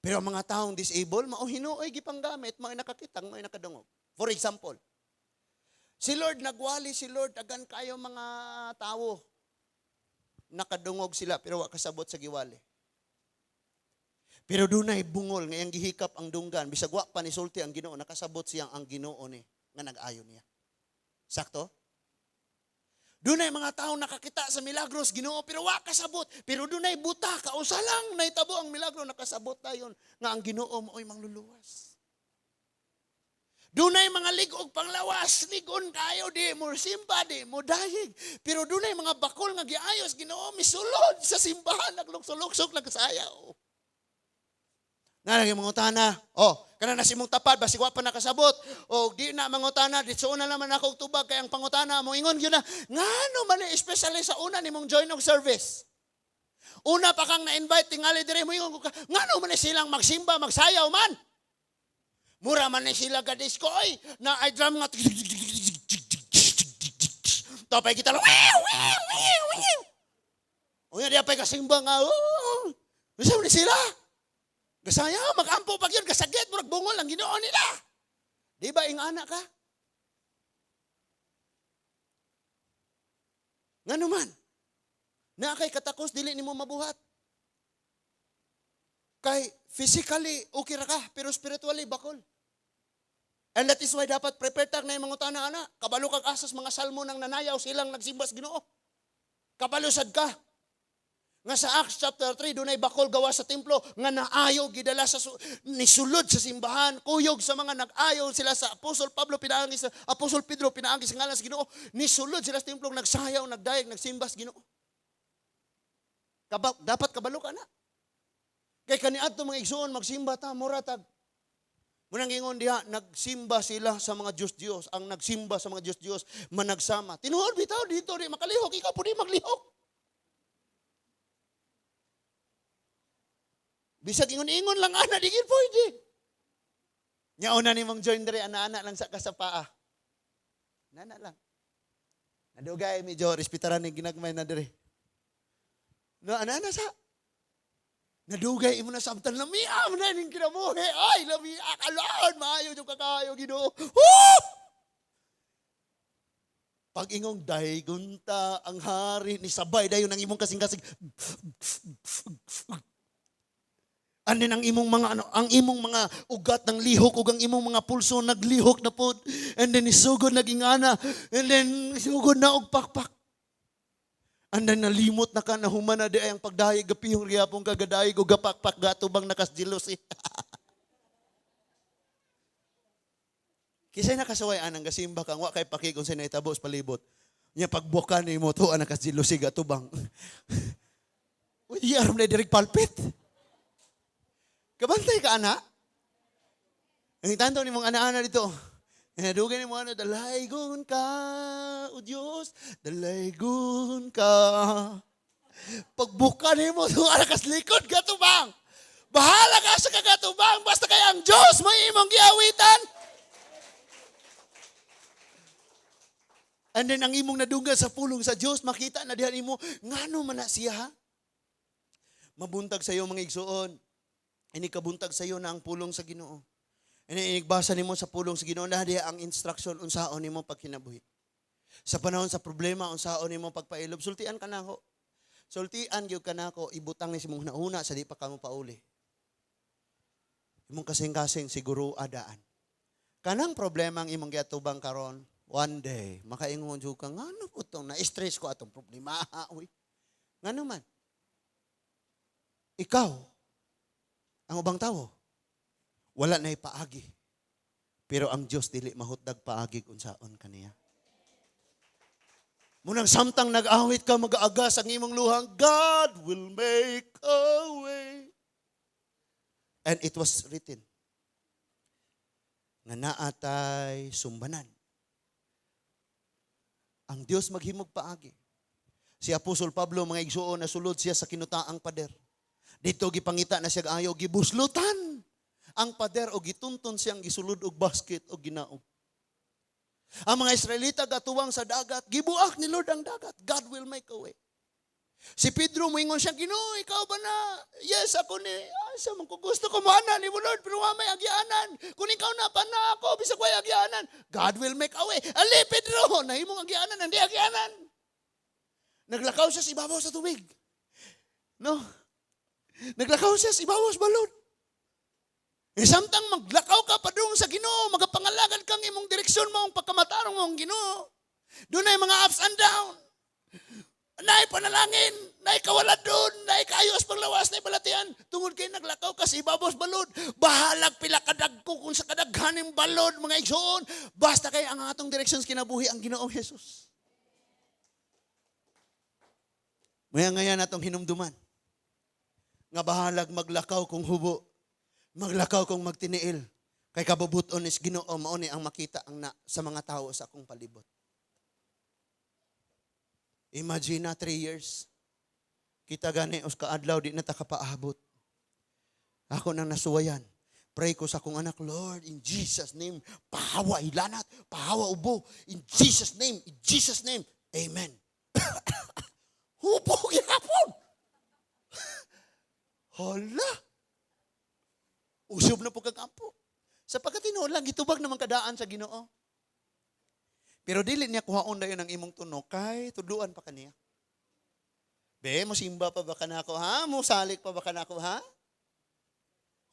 Pero ang mga taong disabled, mao hinuoy gipanggamit, mao nakakita, mao nakadungog. For example, si Lord nagwali si Lord agan kayo mga tawo. Nakadungog sila pero wa kasabot sa giwali. Pero dunay bungol nga iyang gihikap ang dunggan bisag wa pa ni sulti ang Ginoo nakasabot siyang ang Ginoo ni nga nag-ayo niya. Sakto? Dunay mga tawo nakakita sa milagros Ginoo pero wa kasabot. Pero dunay buta kausa lang nahitabo ang milagro nakasabot dayon nga ang Ginoo mao'y mangluluwas. Dunay mga ligog panglawas, ligon kayo, di mo simba, di mo dayig. Pero dunay mga bakol nga giayos, Ginoo, misulod sa simbahan, naglukso-luksok, nagsayaw. Nalagi mangutana, kana na si mong tapad, basig wa pa nakasabot. Di na mangutana, ditso na naman ako tubag, kay ang pangutana mo, ingon yun na, ngano man especially sa una ni mong join of service. Una pa kang na-invite, tingali dire mo, ingon ko ka, ngano man silang magsimba, magsayaw man. Mura man na sila gadisco, na ay drum nga. Tapay kita lang. O yan, di apay kasimba nga. Masa mo na sila? Gasaya, mag-ampo pag yun, kasagit mo, nagbungol ang Ginoo nila. Di ba, ingana ka? Nga naman, na kay katakos, dili ni mo mabuhat. Kay physically, okay ra ka, pero spiritually, bakol. And that is why dapat prepare tag na yung mga utana, ana. Kabalo kag asas mga salmo ng nanayaw, silang nagsimbas Ginoo. Kabalusad ka. Nga sa Acts chapter 3, doon ay bakol gawa sa templo, nga naayaw, gidala sa nisulod sa simbahan, kuyog sa mga nag-ayaw sila sa Apostol Pablo, pinaangis sa Apostol Pedro, pinaangis sa ngalan sa Ginoo, nisulod sila sa templo, nagsayaw, nagdayeg, nagsimbas Ginoo. Dapat kabalo ka na. Kay kaniadto mga igsoon, magsimba ta, muratag. Munang ingon diha, nagsimba sila sa mga Diyos-Diyos. Ang nagsimba sa mga Diyos-Diyos, managsama. Tinuod, bitaw, dito, di makalihok. Ikaw po di maglihok. Bisag ingon-ingon lang, ana, di pwede. Nyauna ni mong join dire, ana-ana lang sa kasapaa. Nana lang. Nadugay, medyo respetaran ni ginagmay na dire. No, ana-ana sa. Nadugay imo na samtang lamiam na ning kinabuhi. Ay, lamiak alon, maayo yung kakayo Ginoo. Pag ingong daygunta ang hari ni sabay dayon ang imong kasing-kasing. Anin ang imong mga ang imong mga ugat ng lihok ug ang imong mga pulso naglihok na pod. And then isugod naging ana. And then isugod na og pakpak. Andan nalimot na ka na humana di ay ang pagdayeg gapihong riyapong kagadayeg o gapakpak gatubang nakasjelousy. Kisay nakasaway anang gasimba kang wa kay paki kung sinay tabos palibot. Nya pagbuka ni mo to nakasjelousy gatubang. Uy, aram na direk palpit. Kabantay ka ana? Ang tanto ni mong ana-ana dito. Nadugay ni mo ano, dalaygon ka, o Diyos, dalaygon ka. Pagbuka ni mo, arakas likod, gatubang. Bahala ka sa kagatubang, basta kay ang Diyos, may imong giawitan. And then ang imong nadunggan sa pulong sa Diyos, makita na dihan imo, ngano man na siya ha? Mabuntag sa iyo mga igsuon. Inikabuntag sa iyo na ang pulong sa Ginoo. Inigbasa nimo sa pulong sa Ginoo na diha ang instruction unsaon nimo pagkinabuhi. Sa panahon sa problema unsaon nimo pagpailob, sultian kanako. Sultian gyud kanako ibutang ni simong nauna sa di pa kamo pauli. Imong kasing-kasing siguro adaan. Kanang problema ang imong giatubang karon, one day makaingon jud ka ngano po tong na-stress ko atong problema uy. Ngano man? Ikaw ang ubang tawo wala na ipaagi. Pero ang Diyos dili mahutdag paagi kung saon kaniya. Munang samtang nag-awit ka, mag-aagas ang imong luhang, God will make a way. And it was written, nga naatay sumbanan. Ang Diyos maghimog paagi. Si Apostol Pablo, mga igsuon, nasulod siya sa kinutaang pader. Dito gipangita na siya ayaw, gibuslutan. Ang pader o gitunton siyang gisulod og basket o ginaog. Ang mga Israelita gatuwang sa dagat, gibuak ni Lord ang dagat. God will make a way. Si Pedro moingon siya, Ginoo, ikaw ba na? Yes, ako ni. Asa man ko gusto ko maana ni mo Lord, pero may agyanan. Kung ikaw na pa na ako, bisag way agyanan. God will make a way. Ali Pedro, nahimong agyanan, hindi agyanan. Naglakaw siya sa ibabaw sa tubig. No? Naglakaw siya sa ibabaw sa balod. Samtang maglakaw ka pa doon sa Ginoo, magapangalagan kang imong direksyon mo, ang pagkamatarong mong Ginoo. Doon ay mga ups and down. Nay panalangin. Nay kawalan doon, nay kayos panglawas, nay balatian. Tungod kay naglakaw ka sa ibabos balod. Bahalag pila kadagko kung sa kadaghaning balod, mga igsoon. Basta kay ang atong directions kinabuhi ang Ginoong Jesus. Maya-ngaya natong hinumduman. Nga bahalag maglakaw kung hubo. Maglakaw kung magtiniil. Kay kabubuton is Ginoo mao ni ang makita ang sa mga tao sa akong palibot. Imagine na 3 years. Kita gani os kaadlaw di na ta kapaabot. Ako nang nasuwayan. Pray ko sa akong anak, Lord, in Jesus name, pahawa ilanat, pahawa ubo. In Jesus name, amen. Hubo gihapon. Hala. Usyob na po kagampo. Sapagkat tinuod lang, gitubag naman kadaan sa Ginoo. Pero dili niya kuhaon dayon ang imong tunog, kay tuduan pa kaniya. Be, mo simba pa ba kanako ha? Mo salik pa ba kanako ha?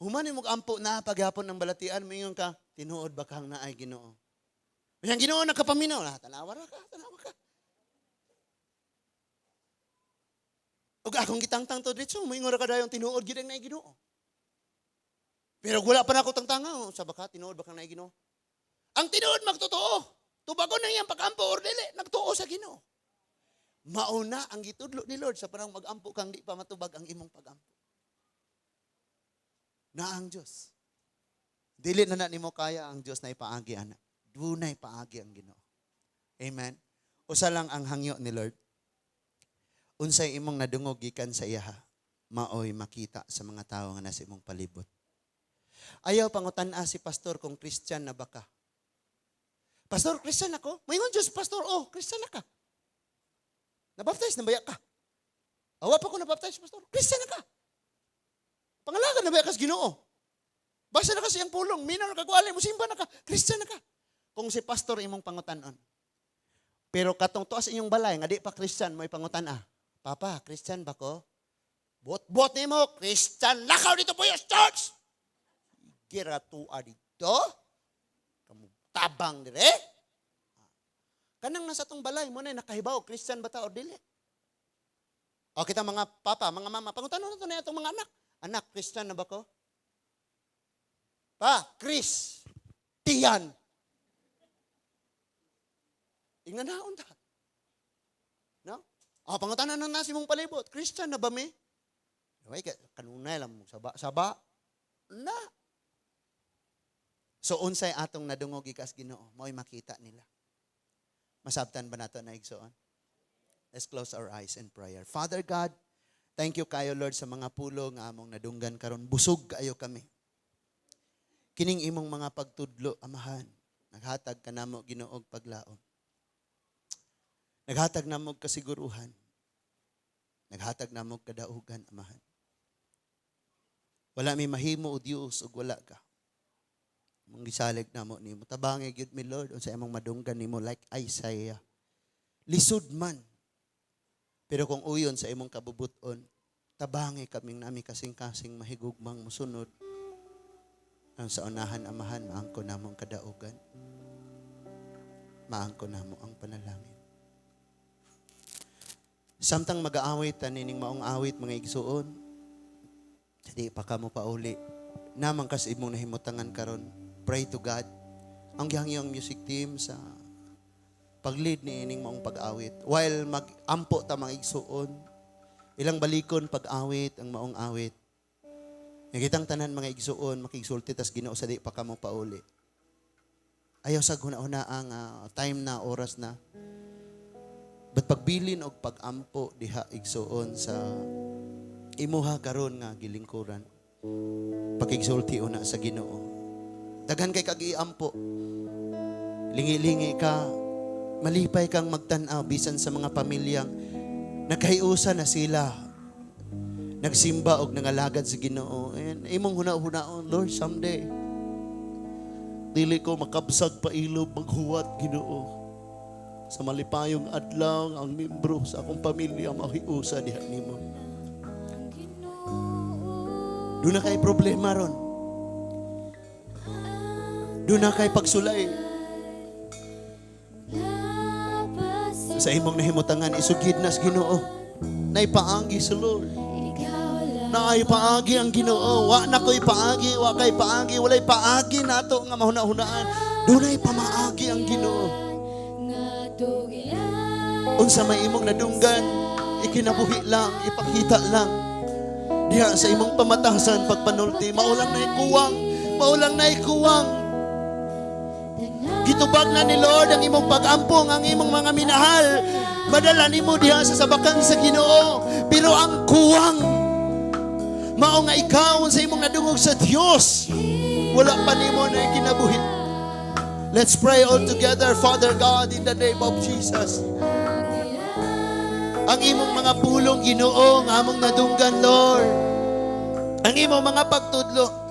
Human mo ampo na pagyapon ng balatian, mingon ka, tinuod ba kang naay Ginoo? Yang Ginoo nakapaminaw na, tanawa ka. Ug akong gitangtang to dito, mingon ra kadayong tinuod gid ang naay Ginoo. Pero wala pa na ako tangtanga, sa baka tinuod ba kang naay Ginoo? Ang tinuod magtotoo. Tubagon na iyang pag-ampo or dili, nagtuo sa Ginoo. Mauna ang gitudlo ni Lord sa parang mag-ampo kang di pa matubag ang imong pag-ampo. Na ang Diyos. Dili na nimo kaya ang Diyos na ipaagi ana. Dunay paagi ang Ginoo. Amen. Usa lang ang hangyo ni Lord. Unsay imong nadungog gikan sa iya, maoy makita sa mga tawo nga nasa imong palibot. Ayaw pangutan-a si pastor kung Christian na baka. Pastor, Christian ako? Moingon Diyos, pastor, Christian na ka. Nabaptize na baya ka? Awa pa ko nabaptize, pastor. Christian na ka. Pangalagan na baya ka sa Ginoo. Basa na ka siyang pulong. Minaw na kagwali mo, simba na ka. Christian na ka. Kung si pastor imong pangutanon. Pero katong tuas inyong balay, nga di pa Christian, mo ipangutan Papa, Christian ba ko? Bot ni mo, Christian. Lakaw dito po yung church. Gira tuwa dito. Kamu tabang dire. Kanang nasa tong balay mo na nakahibaw, Christian ba ta o dili? O kita mga papa, mga mama, pangutanon na ito na itong mga anak. Anak, Christian na ba ko? Pa, Chris, Tiyan. Inganaon ta. No? O, pangutanon na nasi mong palibot, Christian na ba mi? Ay, kanunay lang mo, saba. Na. So, unsay atong nadungog ikas Ginoo, mao'y makita nila. Masabtan ba nato na igsoon? Let's close our eyes in prayer. Father God, thank you kayo Lord sa mga pulo nga among nadunggan karon. Busog kayo kami. Kining imong mga pagtudlo, Amahan, naghatag ka namo Ginoo og paglaom. Naghatag namo og kasiguruhan. Naghatag namo og kadaugan, Amahan. Wala mi mahimo o Dios ug wala ka. Mong gisalig namo nimo. Tabangi gyud mi Lord unsa imong madunggan nimo like Isaiah. Lisod man. Pero kung uyon sa imong kabubuton, tabangi kaming nami kasing-kasing mahigugmang musunod. Ang sa unahan Amahan, maangko namong kadaugan. Maangko namo ang panalangin. Samtang mag-aawit nining maong awit mga igsuon. Di pa kamo pauli. Namang kas imong nahimutangan karon. Pray to God. Ang gihangyang music team sa pag-lead ni ining maong pag-awit. While mag-ampo ta mga igsuon, ilang balikon pag-awit ang maong awit. Nakitang tanan mga igsuon, makigsulti tas Ginoo sa di pa kamo pauli. Ayaw sa guna-una ang time na, oras na. But pagbilin og pag-ampo diha igsuon sa imuha karon nga gilingkuran. Pakigsulti una sa Ginoo. Daghan kay kag-iampo. Lingi-lingi ka, malipay kang magtanaw bisan sa mga pamilyang nagkahiusa na sila. Nagsimba og nangalagad sa Ginoo. And imong huna-hunaon, Lord, someday dili ko makabsag pa ilob maghuwat Ginoo. Sa malipayong adlaw ang membro sa akong pamilya mahiusa diha nimo. Doon na kay problema ron. Doon na kay pagsulay. Sa imong nahimutangan, isugid nas Ginoo. naipaagi sa Lord. Na ay paagi ang Ginoo. Wa na ko'y paagi, wa kay paagi, walay paagi nato nga mahuna-hunaan. Dunay pamaagi ang Ginoo. Unsa may imong nadunggan, ikinabuhi lang, ipakita lang. Diha sa imong pamatasan pagpanulti, maulang na ikuwang, maulang na ikuwang. Gitubag na ni Lord ang imong pag-ampong, ang imong mga minahal. Madala nimo diha sa sabakan sa Ginoo. Pero ang kuwang, mao nga ikaw sa imong nadungog sa Dios, wala pa nimo na kinabuhi. Let's pray all together. Father God, in the name of Jesus, ang imong mga pulong Ginoo nga among nadunggan, Lord, ang imong mga pagtudlo,